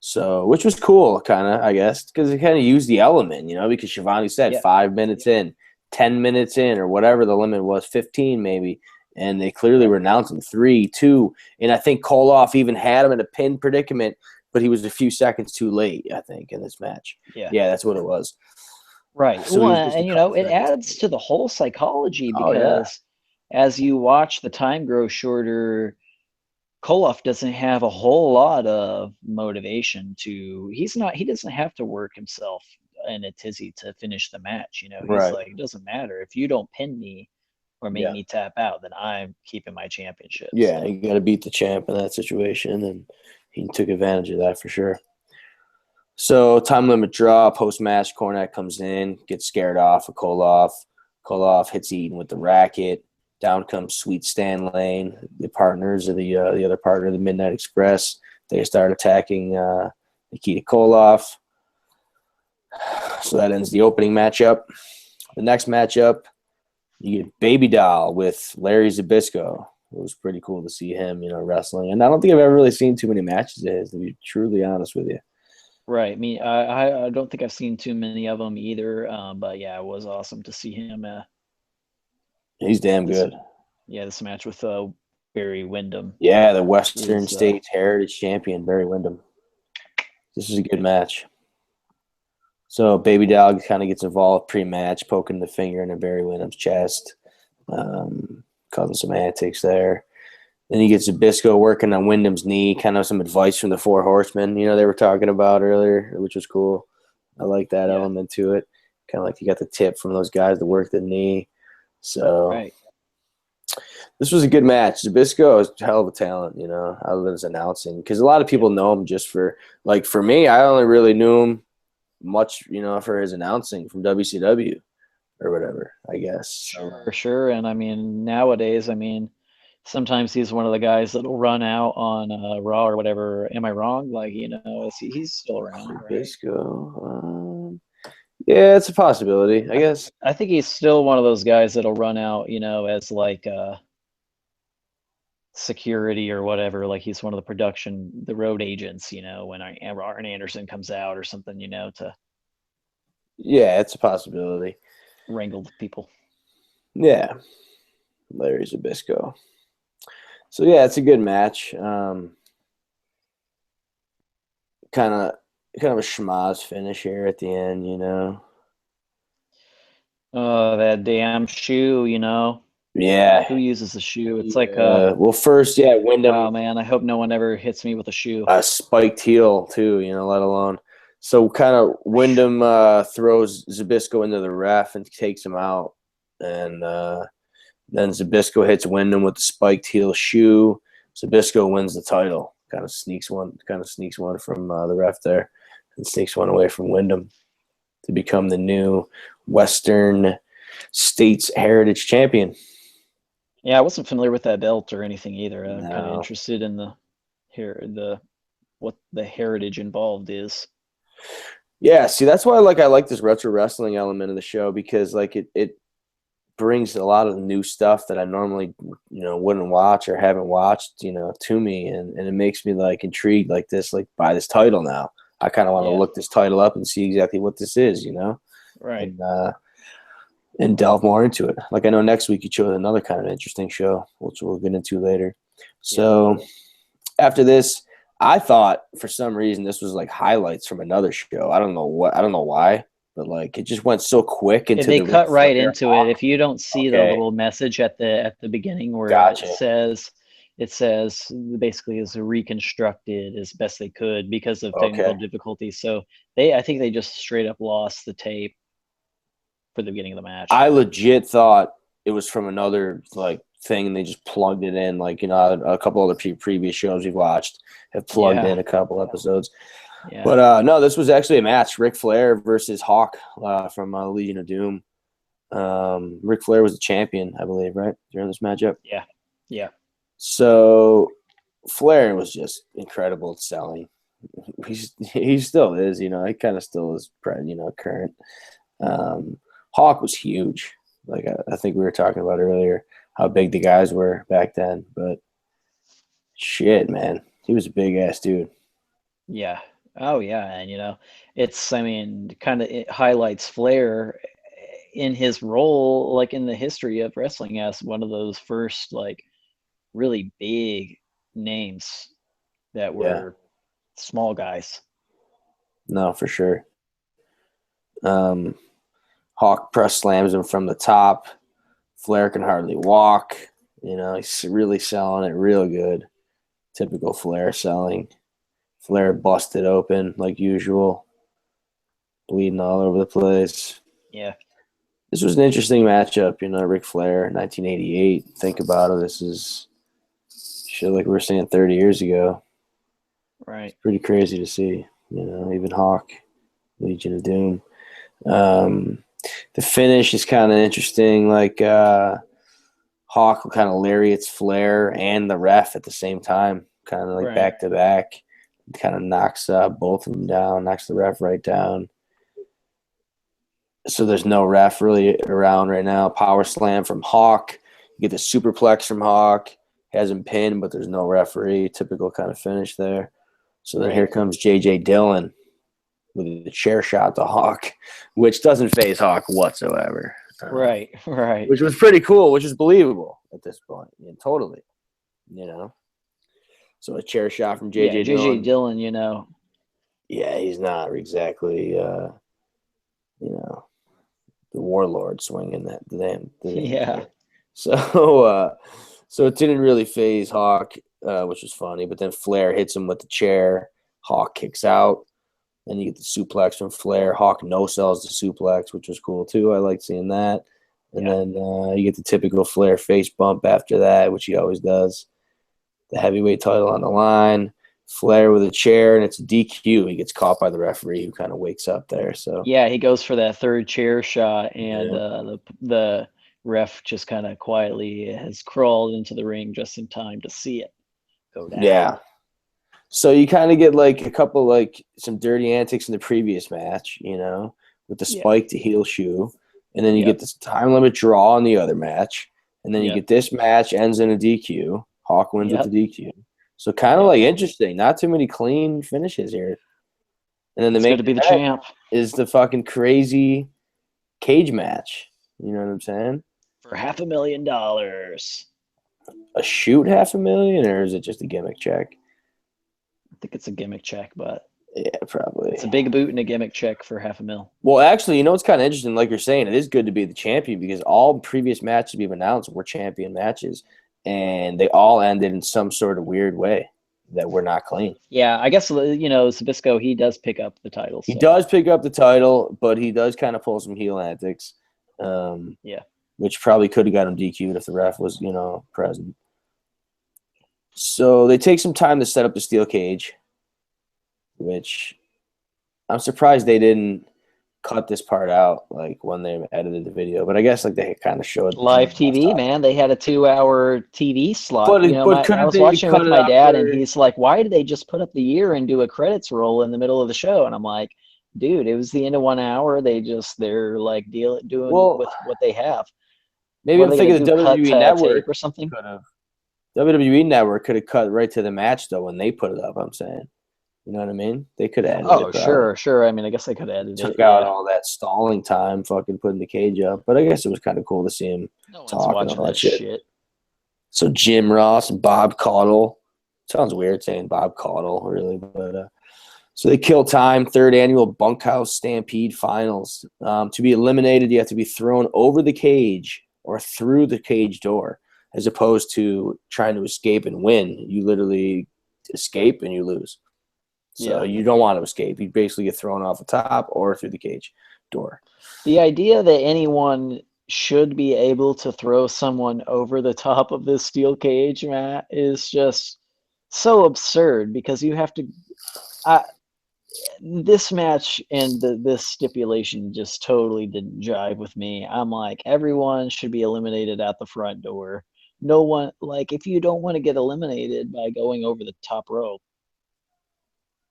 So, which was cool, kind of, I guess, because it kind of used the element, because Shivani said 5 minutes in, 10 minutes in, or whatever the limit was, 15 maybe. And they clearly were announcing 3, 2. And I think Koloff even had him in a pin predicament, but he was a few seconds too late, I think, in this match. Yeah, that's what it was. Right. So and, it adds to the whole psychology because as you watch the time grow shorter, Koloff doesn't have a whole lot of motivation he doesn't have to work himself in a tizzy to finish the match. He's like, it doesn't matter. If you don't pin me or make me tap out, then I'm keeping my championship. Yeah, you got to beat the champ in that situation, and he took advantage of that for sure. So time limit draw, post-match, Cornette comes in, gets scared off of Koloff. Koloff hits Eaton with the racket. Down comes Sweet Stan Lane, the partners of the other partner of the Midnight Express. They start attacking Nikita Koloff. So that ends the opening matchup. The next matchup, you get Baby Doll with Larry Zbyszko. It was pretty cool to see him, wrestling. And I don't think I've ever really seen too many matches of his, to be truly honest with you. Right. I don't think I've seen too many of them either. But yeah, it was awesome to see him. He's damn good. This match with Barry Windham. Yeah, the Western States Heritage Champion, Barry Windham. This is a good match. So Baby Doll kind of gets involved pre-match, poking the finger into Barry Windham's chest, causing some antics there. Then he gets Zbyszko working on Wyndham's knee, kind of some advice from the Four Horsemen, they were talking about earlier, which was cool. I like that element to it. Kind of like you got the tip from those guys to work the knee. So this was a good match. Zbyszko is a hell of a talent, other than his announcing. Because a lot of people know him just for me, I only really knew him much, for his announcing from WCW or whatever, I guess. For sure. And nowadays, sometimes he's one of the guys that'll run out on Raw or whatever. Am I wrong? He's still around. Zbyszko. Yeah, it's a possibility, I guess. I think he's still one of those guys that'll run out, as security or whatever. Like he's one of the road agents, when Arn Anderson comes out or something, to. Yeah, it's a possibility. Wrangle the people. Yeah. Larry Zbyszko. So yeah, it's a good match. Kind of a schmaz finish here at the end, Oh, that damn shoe, Yeah. Who uses the shoe? It's like first, Wyndham. Oh man, I hope no one ever hits me with a shoe. A spiked heel too, let alone. So kind of Wyndham throws Zbyszko into the ref and takes him out, and then Zbyszko hits Wyndham with the spiked heel shoe. Zbyszko wins the title. Kind of sneaks one from the ref there, and sneaks one away from Wyndham to become the new Western States Heritage Champion. Yeah, I wasn't familiar with that belt or anything either. I'm kind of interested in what the heritage involved is. Yeah, see, that's why I like this retro wrestling element of the show, because it brings a lot of new stuff that I normally wouldn't watch or haven't watched to me, and it makes me intrigued by this title now. I kind of want to look this title up and see exactly what this is, right, and delve more into it. I know next week you chose another kind of interesting show, which we'll get into later. So after this, I thought for some reason this was highlights from another show. I don't know why, but it just went so quick into they cut right into it. If you don't see the little message at the beginning where it says basically is reconstructed as best they could because of technical difficulties. So I think they just straight up lost the tape for the beginning of the match. I legit thought it was from another thing, and they just plugged it in. A couple other previous shows we've watched have plugged in a couple episodes. Yeah. But no, this was actually a match: Ric Flair versus Hawk from Legion of Doom. Ric Flair was the champion, I believe, right, during this matchup. Yeah. Yeah. So Flair was just incredible at selling. He still is, you know. He kind of still is, you know, current. Hawk was huge. Like I think we were talking about earlier, how big the guys were back then. But shit, man, he was a big ass dude. Yeah. Oh yeah, and you know, I mean, kind of it highlights Flair in his role, like in the history of wrestling, as one of those first like really big names that Yeah, were small guys. no, for sure. Um, Hawk press slams him from the top. Flair can hardly walk. You know, he's really selling it real good. Typical Flair selling. Flair busted open like usual, bleeding all over the place. Yeah. This was an interesting matchup, you know, Ric Flair, 1988. Think about it. This is shit like we were saying 30 years ago. Right. It's pretty crazy to see, you know, even Hawk, Legion of Doom. The finish is kind of interesting. Like Hawk kind of lariats Flair and the ref at the same time, kind of like Right. back to back. Kind of knocks both of them down, knocks the ref right down. So there's no ref really around right now. Power slam from Hawk. You get the superplex from Hawk. Has him pinned, but there's no referee. Typical kind of finish there. So then here comes J.J. Dillon with a chair shot to Hawk, which doesn't phase Hawk whatsoever. Right. Right. Which was pretty cool, which is believable at this point. Yeah, totally. You know? So a chair shot from J.J. Yeah, Dillon. JJ Dillon, you know. Yeah, he's not exactly, you know, the warlord swinging that damn. Yeah. So it didn't really phase Hawk, which was funny. But then Flair hits him with the chair. Hawk kicks out. Then you get the suplex from Flair. Hawk no sells the suplex, which was cool too. I like seeing that. And then you get the typical Flair face bump after that, which he always does. The heavyweight title on the line. Flair with a chair, and it's a DQ. He gets caught by the referee, who kind of wakes up there. So Yeah, he goes for that third chair shot, and the ref just kind of quietly has crawled into the ring just in time to see it go down. yeah. So you kind of get like a couple like some dirty antics in the previous match, you know, with the spike to heel shoe, and then you get this time limit draw in the other match, and then you get this match ends in a DQ. Hawk wins with the DQ. So kind of like interesting. Not too many clean finishes here. And then the main good to be the champ is the fucking crazy cage match. You know what I'm saying? For $500,000. A shoot $500,000, or is it just a gimmick check? I think it's a gimmick check, but yeah, probably. It's a big boot and a gimmick check for $500,000. Well, actually, you know, it's kind of interesting. Like you're saying, it is good to be the champion because all previous matches we've announced were champion matches, and they all ended in some sort of weird way that were not clean. Yeah, I guess, you know, Zbyszko, he does pick up the title. So. He does pick up the title, but he does kind of pull some heel antics. Which probably could have got him DQ'd if the ref was, you know, present. So they take some time to set up the steel cage, which I'm surprised they didn't cut this part out, like when they edited the video. But I guess like they kind of showed live TV, man. They had a 2-hour TV slot. But, you know, I was watching with my dad, and he's like, "Why did they just put up the year and do a credits roll in the middle of the show?" And I'm like, "Dude, it was the end of 1 hour. They're like doing with what they have." Maybe I'm thinking the WWE Network or something. WWE Network could have cut right to the match though when they put it up. I'm saying. You know what I mean? They could have edited it. Sure. I mean, I guess they could have edited Took out all that stalling time fucking putting the cage up. But I guess it was kind of cool to see him talk and all that shit. So Jim Ross and Bob Caudle. Sounds weird saying Bob Caudle, really. But so they kill time. 3rd annual Bunkhouse Stampede finals. To be eliminated, you have to be thrown over the cage or through the cage door, as opposed to trying to escape and win. You literally escape and you lose. So you don't want to escape. You basically get thrown off the top or through the cage door. The idea that anyone should be able to throw someone over the top of this steel cage, Matt, is just so absurd because you have to this match and this stipulation just totally didn't jive with me. I'm like, everyone should be eliminated at the front door. No one, like, if you don't want to get eliminated by going over the top rope,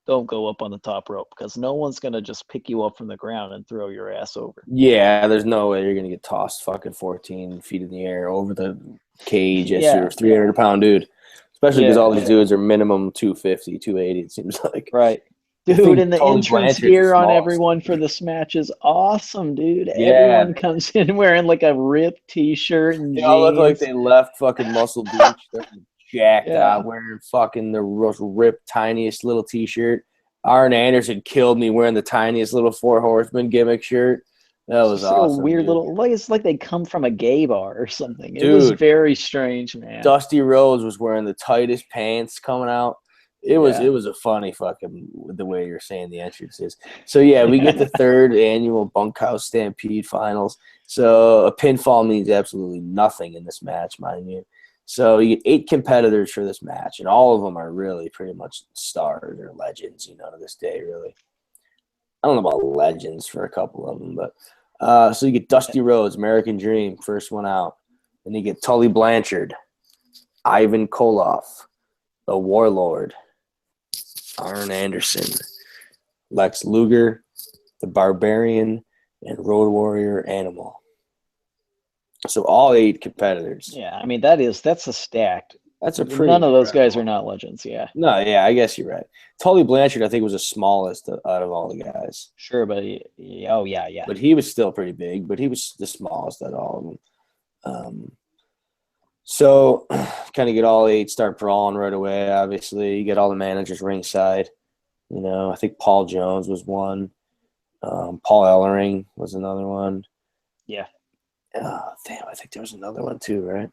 don't go up on the top rope, because no one's going to just pick you up from the ground and throw your ass over. Yeah, there's no way you're going to get tossed fucking 14 feet in the air over the cage as Yeah. your 300-pound dude. Especially because Yeah. all these dudes are minimum 250, 280, it seems like. Right. I Dude, think and the Tully entrance Blanchard's the gear on smallest. everyone for this match is awesome, dude. Yeah. Everyone comes in wearing like a ripped t-shirt and They jeans. all look like they left fucking Muscle Beach. They're jacked Yeah. out, wearing fucking the most ripped, tiniest little t-shirt. Arn Anderson killed me wearing the tiniest little Four Horsemen gimmick shirt. That was Just like awesome. a weird dude. little, like it's like they come from a gay bar or something. It Dude. was very strange, man. Dusty Rhodes was wearing the tightest pants coming out. It was a funny fucking the way you're saying the entrance is. So yeah, we get the third annual Bunkhouse Stampede finals. So a pinfall means absolutely nothing in this match, mind you. So you get 8 competitors for this match, and all of them are really pretty much stars or legends, to this day, really. I don't know about legends for a couple of them, but so you get Dusty Rhodes, American Dream, first one out. Then you get Tully Blanchard, Ivan Koloff, the Warlord, Arn Anderson, Lex Luger, the Barbarian, and Road Warrior Animal. So all 8 competitors. Yeah, I mean that's a stacked. That's a pretty. None of those guys are not legends. Yeah. No, yeah, I guess you're right. Tully Blanchard, I think, was the smallest out of all the guys. Sure, but oh yeah. But he was still pretty big. But he was the smallest out of all of them. So kind of get all 8, start brawling right away. Obviously, you get all the managers ringside. I think Paul Jones was one. Paul Ellering was another one. Yeah. Oh, damn, I think there was another one too, right?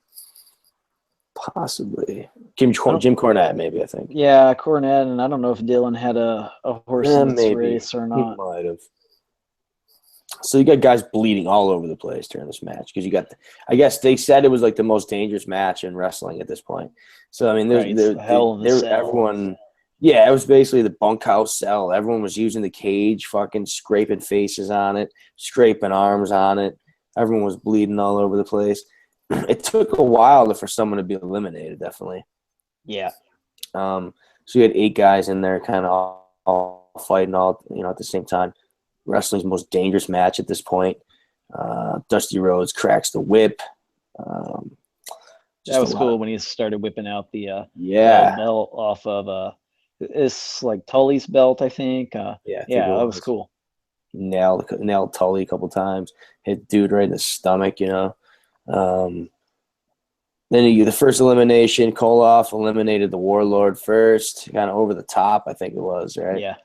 Possibly. Jim Cornette, maybe, I think. Yeah, Cornette, and I don't know if Dylan had a horse in this race or not. He might have. So you got guys bleeding all over the place during this match because you got, I guess they said it was like the most dangerous match in wrestling at this point. So I mean, everyone, yeah, it was basically the bunkhouse cell. Everyone was using the cage, fucking scraping faces on it, scraping arms on it. Everyone was bleeding all over the place. It took a while for someone to be eliminated, definitely. Yeah. So you had 8 guys in there, kind of all fighting all, at the same time. Wrestling's most dangerous match at this point. Dusty Rhodes cracks the whip. That was cool when he started whipping out the belt off of it's like Tully's belt, I think. That was cool. Nailed Tully a couple times. Hit dude right in the stomach, Then the first elimination, Koloff eliminated the Warlord first, kind of over the top, I think it was, right? Yeah.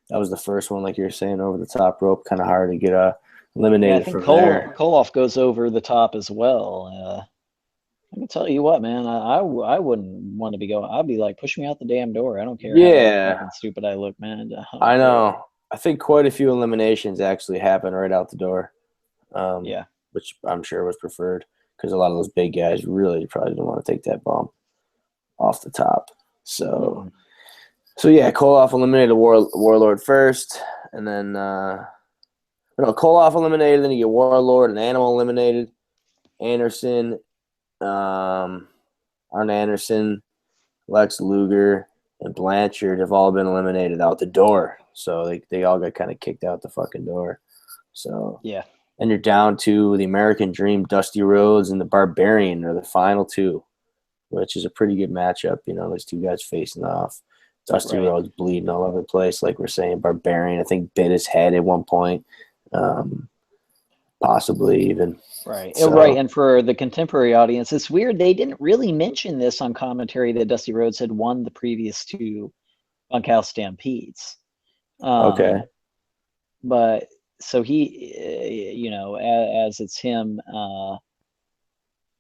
That was the first one, like you were saying, over the top rope, kind of hard to get eliminated I think from there. Koloff goes over the top as well. I can tell you what, man, I wouldn't want to be going. I'd be like, push me out the damn door. I don't care how fucking stupid I look, man. I know. I think quite a few eliminations actually happened right out the door. Which I'm sure was preferred because a lot of those big guys really probably didn't want to take that bump off the top. So yeah, Koloff eliminated the Warlord first, and then Koloff eliminated, then you get Warlord and Animal eliminated. Anderson, Arn Anderson, Lex Luger, and Blanchard have all been eliminated out the door. So they all got kind of kicked out the fucking door. So yeah. And you're down to the American Dream, Dusty Rhodes, and the Barbarian are the final 2, which is a pretty good matchup. Those 2 guys facing off. Dusty Rhodes bleeding all over the place, like we're saying. Barbarian, I think, bit his head at one point, possibly even. Right. Right. And for the contemporary audience, it's weird. They didn't really mention this on commentary that Dusty Rhodes had won the previous 2 Bunkhouse Stampedes. Okay. But so he, as it's him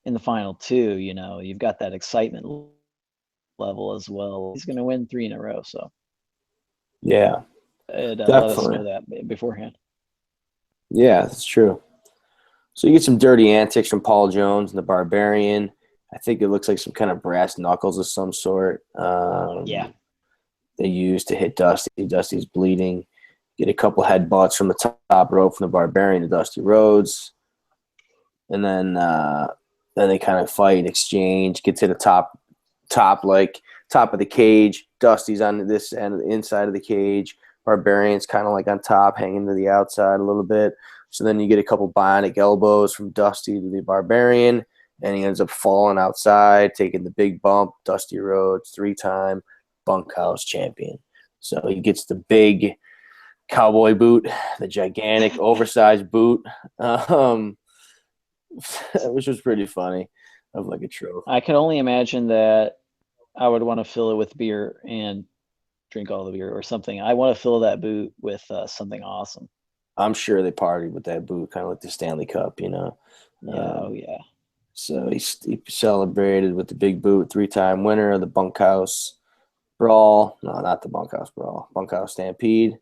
in the final 2, you've got that excitement level as well. He's going to win 3 in a row. So yeah, let us know that beforehand. Yeah, that's true. So you get some dirty antics from Paul Jones and the Barbarian. I think it looks like some kind of brass knuckles of some sort. they use to hit Dusty. Dusty's bleeding. Get a couple headbutts from the top rope from the Barbarian to Dusty Rhodes. And then they kind of fight, exchange, get to the top of the cage. Dusty's on this end, the inside of the cage. Barbarian's kind of like on top, hanging to the outside a little bit. So then you get a couple bionic elbows from Dusty to the Barbarian, and he ends up falling outside, taking the big bump. Dusty Rhodes, 3-time Bunkhouse champion. So he gets the big cowboy boot, the gigantic oversized boot, which was pretty funny, of like a trophy. I can only imagine that I would want to fill it with beer and drink all the beer or something. I want to fill that boot with something awesome. I'm sure they partied with that boot, kind of like the Stanley Cup, you know. Oh, yeah. So he celebrated with the big boot, 3-time winner of the Bunkhouse Brawl. No, not the Bunkhouse Brawl. Bunkhouse Stampede.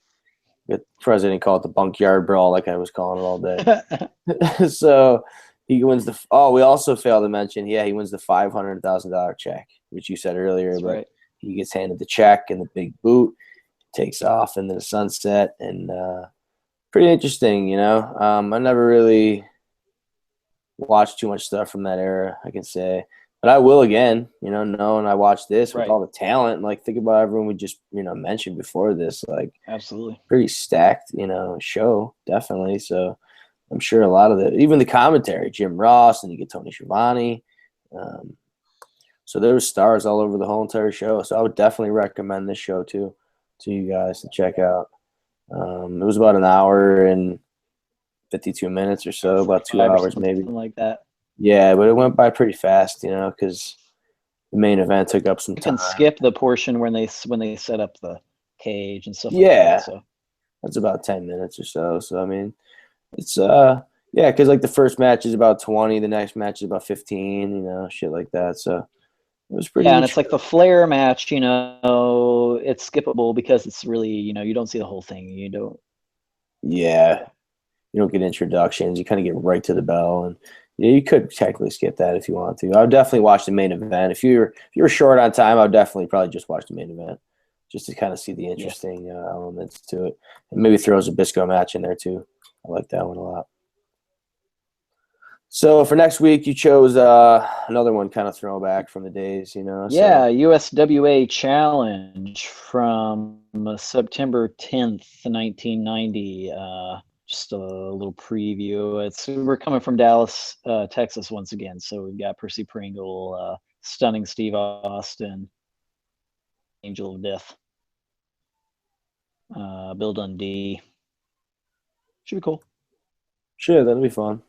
The president called it the Bunkyard Brawl, like I was calling it all day. So he wins the – we also failed to mention, he wins the $500,000 check, which you said earlier. That's but right. He gets handed the check and the big boot, takes off into the sunset, and pretty interesting, you know. I never really watched too much stuff from that era, I can say. But I will again, you know, knowing I watched this with all the talent. Like, think about everyone we just, you know, mentioned before this. Like, absolutely. Pretty stacked, you know, show, definitely. So I'm sure a lot of even the commentary, Jim Ross, and you get Tony Schiavone. So there were stars all over the whole entire show. So I would definitely recommend this show, too, to you guys to check out. It was about an hour and 52 minutes or so, about 2 hours maybe. Something like that. Yeah, but it went by pretty fast, you know, because the main event took up some time. You can skip the portion when they set up the cage and stuff like that. So that's about 10 minutes or so. So, I mean, it's because like the first match is about 20, the next match is about 15, you know, shit like that. So it was pretty. Yeah, and it's like the Flair match, you know, it's skippable because it's really, you know, you don't see the whole thing. You don't. Yeah, you don't get introductions. You kind of get right to the bell, and yeah, you could technically skip that if you want to. I would definitely watch the main event. If you were short on time, I would definitely probably just watch the main event, just to kind of see the interesting elements to it, and maybe throw a Zbyszko match in there too. I like that one a lot. So for next week, you chose another one, kind of throwback from the days, you know. Yeah, USWA Challenge from September 10th, 1990. Just a little preview. We're coming from Dallas, Texas once again. So we've got Percy Pringle, Stunning Steve Austin, Angel of Death, Bill Dundee. Should be cool. Sure, that'll be fun.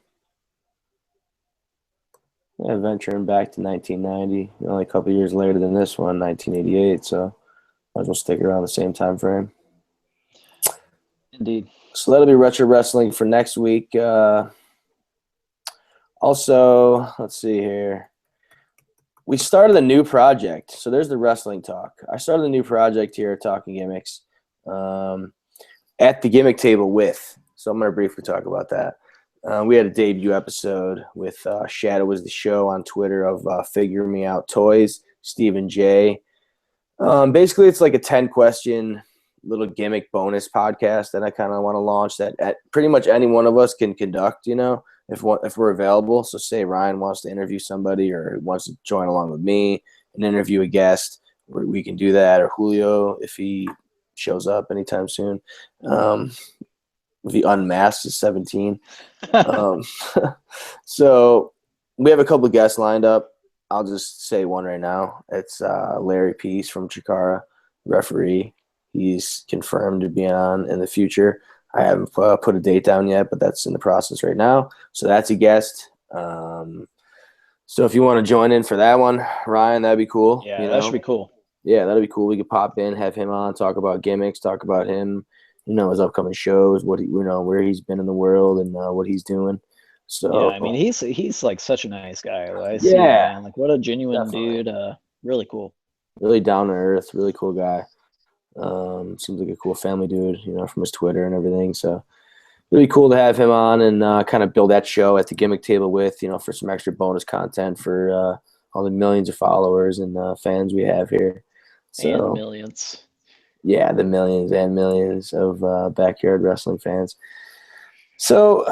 Yeah, venturing back to 1990, only a couple years later than this one, 1988. So might as well stick around the same time frame. Indeed. So that'll be retro wrestling for next week. Also, let's see here. We started a new project. So there's the wrestling talk. I started a new project here at Talkin Gimmicks at the gimmick table with. So I'm going to briefly talk about that. We had a debut episode with Shadow Was the Show on Twitter of Figure Me Out Toys, Stephen J. Basically, it's like a 10-question little gimmick bonus podcast that I kind of want to launch that pretty much any one of us can conduct, you know, if we're available. So say Ryan wants to interview somebody or wants to join along with me and interview a guest, we can do that, or Julio if he shows up anytime soon. If he unmasks is 17. So we have a couple of guests lined up. I'll just say one right now. It's Larry Peace from Chikara, referee. He's confirmed to be on in the future. I haven't put a date down yet, but that's in the process right now. So that's a guest. So if you want to join in for that one, Ryan, that'd be cool. Yeah, that should be cool. Yeah, that'd be cool. We could pop in, have him on, talk about gimmicks, talk about him, you know, his upcoming shows, what he, you know, where he's been in the world and what he's doing. So yeah, I mean, he's like such a nice guy. I see, man. Like, what a genuine dude. Really cool. Really down to earth. Really cool guy. Seems like a cool family dude, you know, from his Twitter and everything. So really cool to have him on and kind of build that show at the gimmick table with, you know, for some extra bonus content for all the millions of followers and fans we have here. So and millions. Yeah, the millions and millions of backyard wrestling fans. So,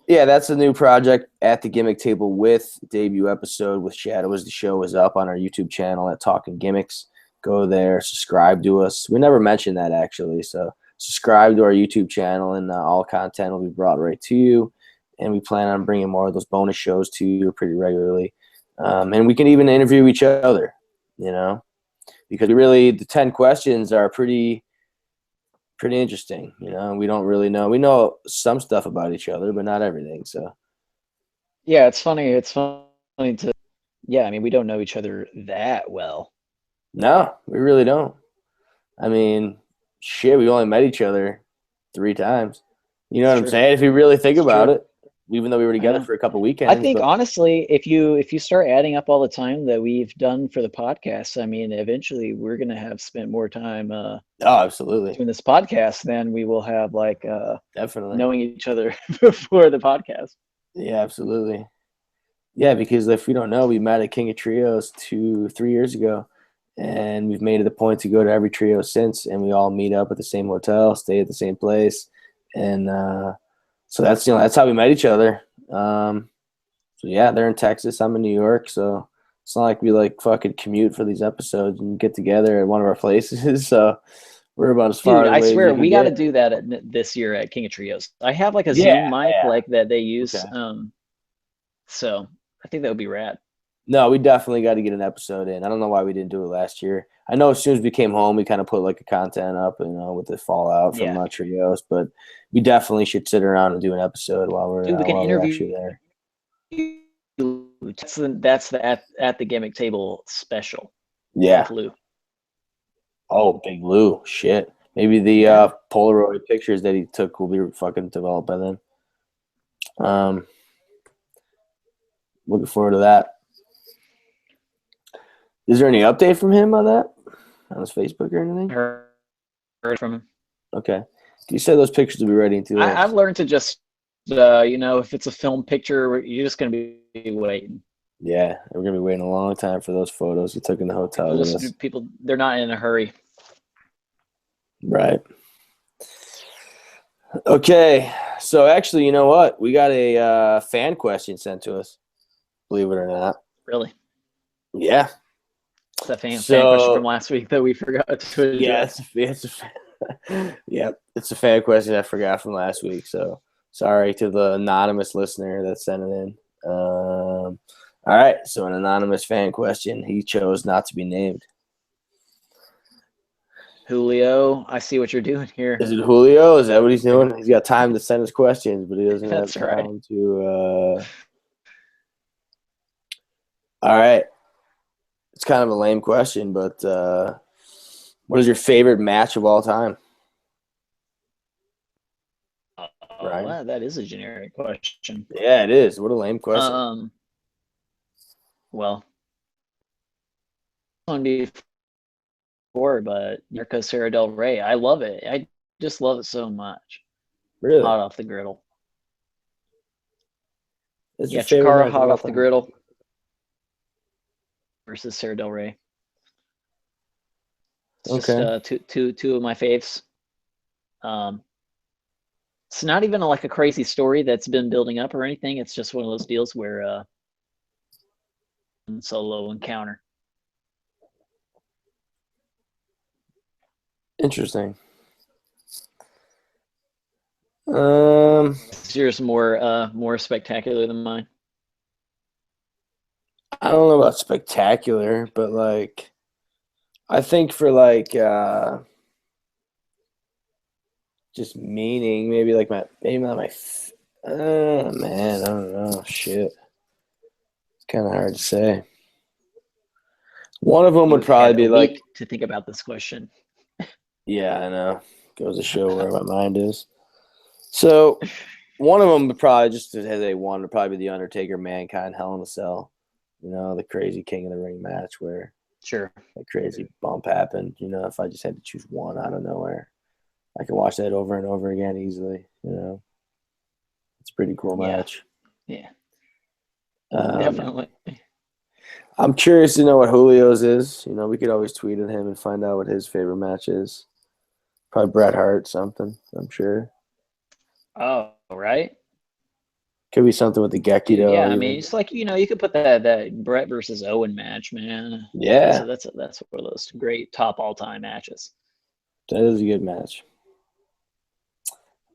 yeah, that's a new project at the Gimmick Table with debut episode with Shadow as the show is up on our YouTube channel at Talkin Gimmicks. Go there, subscribe to us. We never mentioned that actually, so subscribe to our YouTube channel, and all content will be brought right to you. And we plan on bringing more of those bonus shows to you pretty regularly. And we can even interview each other, because really the 10 questions are pretty interesting. We don't really know. We know some stuff about each other, but not everything. So Yeah, it's funny. It's funny to, yeah, I mean, we don't know each other that well. no, we really don't. I mean, shit, we only met each other 3 times. You know what I'm saying? If you really think about it, even though we were together for a couple weekends. I think honestly, if you start adding up all the time that we've done for the podcast, I mean, eventually we're gonna have spent more time absolutely doing this podcast than we will have definitely knowing each other before the podcast. Yeah, absolutely. Yeah, because if we don't know, we met at King of Trios 3 years ago, and we've made it a point to go to every trio since, and we all meet up at the same hotel, stay at the same place, and so that's how we met each other. So yeah, they're in Texas, I'm in New York, so it's not like we fucking commute for these episodes and get together at one of our places. So we're about as far away. I swear as we got to do that this year at King of Trios. I have a Zoom mic that they use, so I think that would be rad. No, we definitely got to get an episode in. I don't know why we didn't do it last year. I know as soon as we came home, we kind of put a content up, with the fallout from trios, but we definitely should sit around and do an episode while we're, we can interview actually there. That's the at the Gimmick Table special. Yeah. Lou. Oh, Big Lou. Shit. Maybe the Polaroid pictures that he took will be fucking developed by then. Looking forward to that. Is there any update from him on that? On his Facebook or anything? Heard from him. Okay. You said those pictures will be ready in 2 days. I've learned to just, if it's a film picture, you're just going to be waiting. Yeah, we're going to be waiting a long time for those photos he took in the hotel. People, they're not in a hurry. Right. Okay. So actually, you know what? We got a fan question sent to us. Believe it or not. Really? Yeah. It's a fan question from last week that we forgot to address. It's a fan question I forgot from last week. So sorry to the anonymous listener that sent it in. All right. So an anonymous fan question. He chose not to be named. Julio, I see what you're doing here. Is it Julio? Is that what he's doing? He's got time to send his questions, but he doesn't have time to. All right. It's kind of a lame question, but what is your favorite match of all time? Right. Well, that is a generic question. Yeah, it is. What a lame question. Well, on before, but Mirko Serra Del Rey, I love it. I just love it so much. Really? Hot off the griddle. Chikara hot off the griddle versus Serra Del Rey. It's just two of my faves. It's not even a crazy story that's been building up or anything. It's just one of those deals where solo encounter. Interesting. Is yours more spectacular than mine? I don't know about spectacular, but I think for just meaning, maybe not my man, I don't know. Shit. It's kind of hard to say. One of them would probably be to think about this question. Yeah, I know. Goes to show where my mind is. So one of them would probably, just as a one, would probably be the Undertaker Mankind Hell in a Cell. The crazy King of the Ring match where a crazy bump happened. If I just had to choose one out of nowhere, I could watch that over and over again easily. It's a pretty cool match. Yeah. Definitely. I'm curious to know what Julio's is. We could always tweet at him and find out what his favorite match is. Probably Bret Hart something, I'm sure. Oh, right. Could be something with the Geki, Dude, though. yeah, I mean, Even. it's like, you could put that Brett versus Owen match, man. Yeah, That's one of those great top all-time matches. that is a good match.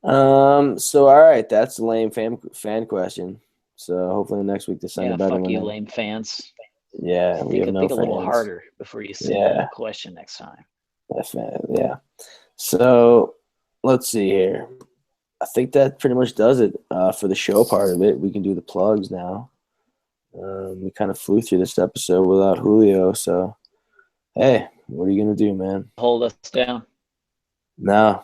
So all right, that's the lame fan question. So hopefully next week to send a Yeah, better fuck one you, in. lame fans. Yeah, we Think have no think a little fans. harder before you send in a Yeah, question next time. yeah. So let's see here. I think that pretty much does it for the show part of it. We can do the plugs now. We kind of flew through this episode without Julio, so hey, what are you gonna do, man? Hold us down. No,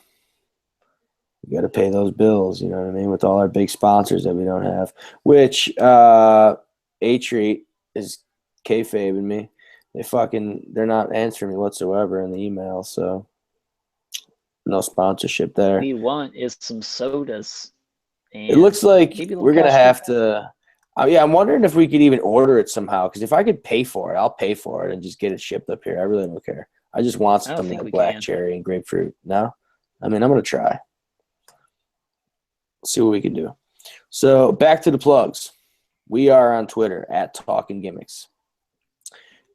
we got to pay those bills. You know what I mean? With all our big sponsors that we don't have, which A-Treat is kayfabing me. They're not answering me whatsoever in the email, so no sponsorship there. What we want is some sodas. And It looks like maybe a little we're gonna cash have too. to. Yeah, I'm wondering if we could even order it somehow. Because if I could pay for it, I'll pay for it and just get it shipped up here. I really don't care. I just want I don't some of think that we black can. cherry and grapefruit. No, I mean I'm gonna try. See what we can do. So back to the plugs. We are on Twitter at Talkin Gimmicks.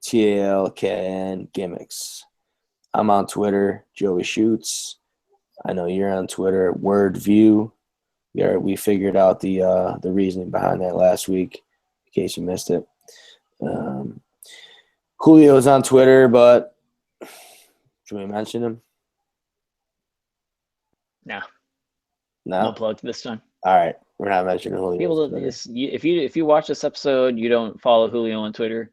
Talkin Gimmicks. I'm on Twitter. Joey Shoots. I know you're on Twitter. Word View. We figured out the reasoning behind that last week, in case you missed it. Julio's on Twitter, but should we mention him? No No. plug this time. All right, we're not mentioning Julio. People, if you watch this episode, you don't follow Julio on Twitter,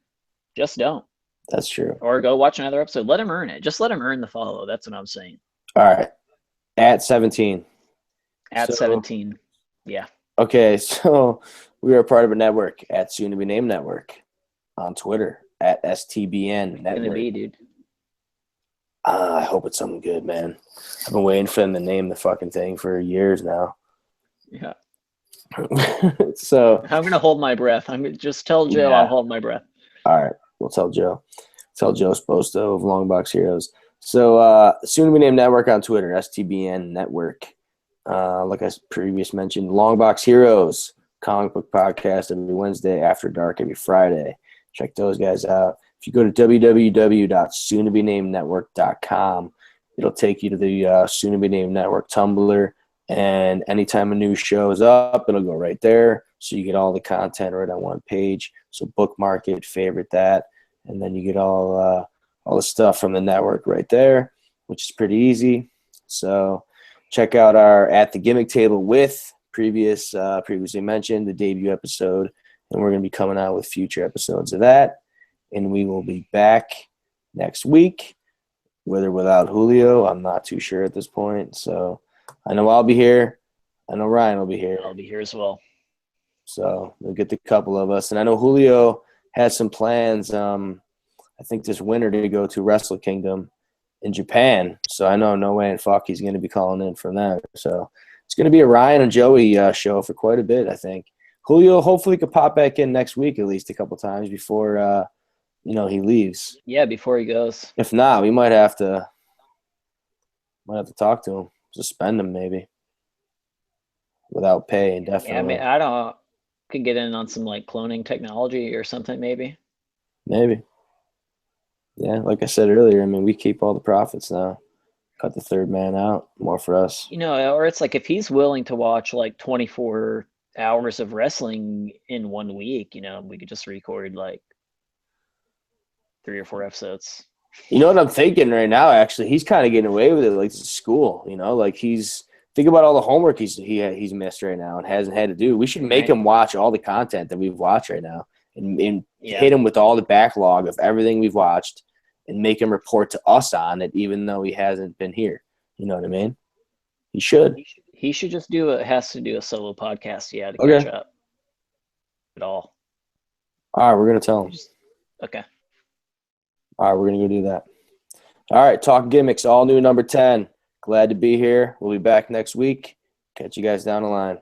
just don't. That's true. Or go watch another episode. Let him earn it. Just let him earn the follow. That's what I'm saying. All right, at 17. At 17. Yeah. Okay, so we are part of a network at Soon to Be Named Network on Twitter at STBN Network. Gonna be, dude. I hope it's something good, man. I've been waiting for them to name the fucking thing for years now. Yeah. So I'm gonna hold my breath. I'm gonna just tell Joe Yeah. I'll hold my breath. All right, we'll tell Joe. Tell Joe Sposto of Longbox Heroes. So Soon to Be Named Network on Twitter, STBN Network. Like I previously mentioned, Longbox Heroes, comic book podcast every Wednesday, After Dark every Friday. Check those guys out. If you go to www.soontobenamednetwork.com, it'll take you to the Soon to Be Named Network Tumblr. And anytime a new show is up, it'll go right there. So you get all the content right on one page. So bookmark it, favorite that, and then you get all the stuff from the network right there, which is pretty easy. So check out our At the Gimmick Table with previously mentioned, the debut episode, and we're going to be coming out with future episodes of that. And we will be back next week, with or without Julio. I'm not too sure at this point. So I know I'll be here. I know Ryan will be here. I'll be here as well. So we'll get the couple of us. And I know Julio has some plans, I think this winter, to go to Wrestle Kingdom in Japan. So I know no way in fuck he's going to be calling in from that. So it's going to be a Ryan and Joey show for quite a bit, I think. Julio hopefully could pop back in next week at least a couple times before he leaves. Yeah, before he goes. If not, we might have to talk to him, suspend him maybe without pay indefinitely. Yeah, I mean, I don't. Could get in on some like cloning technology or something, maybe. Maybe. Yeah, like I said earlier, I mean, we keep all the profits now. Cut the third man out. More for us. Or it's like if he's willing to watch like 24 hours of wrestling in 1 week, we could just record like 3 or 4 episodes. You know what I'm thinking right now, actually? He's kind of getting away with it like it's school, like think about all the homework he's missed right now and hasn't had to do. We should make him watch all the content that we've watched right now and hit him with all the backlog of everything we've watched and make him report to us on it, even though he hasn't been here. You know what I mean? He should. He should just has to do a solo podcast, to catch up at all. All right, we're going to tell him. Okay. All right, we're going to go do that. All right, Talkin Gimmicks, all new number 10. Glad to be here. We'll be back next week. Catch you guys down the line.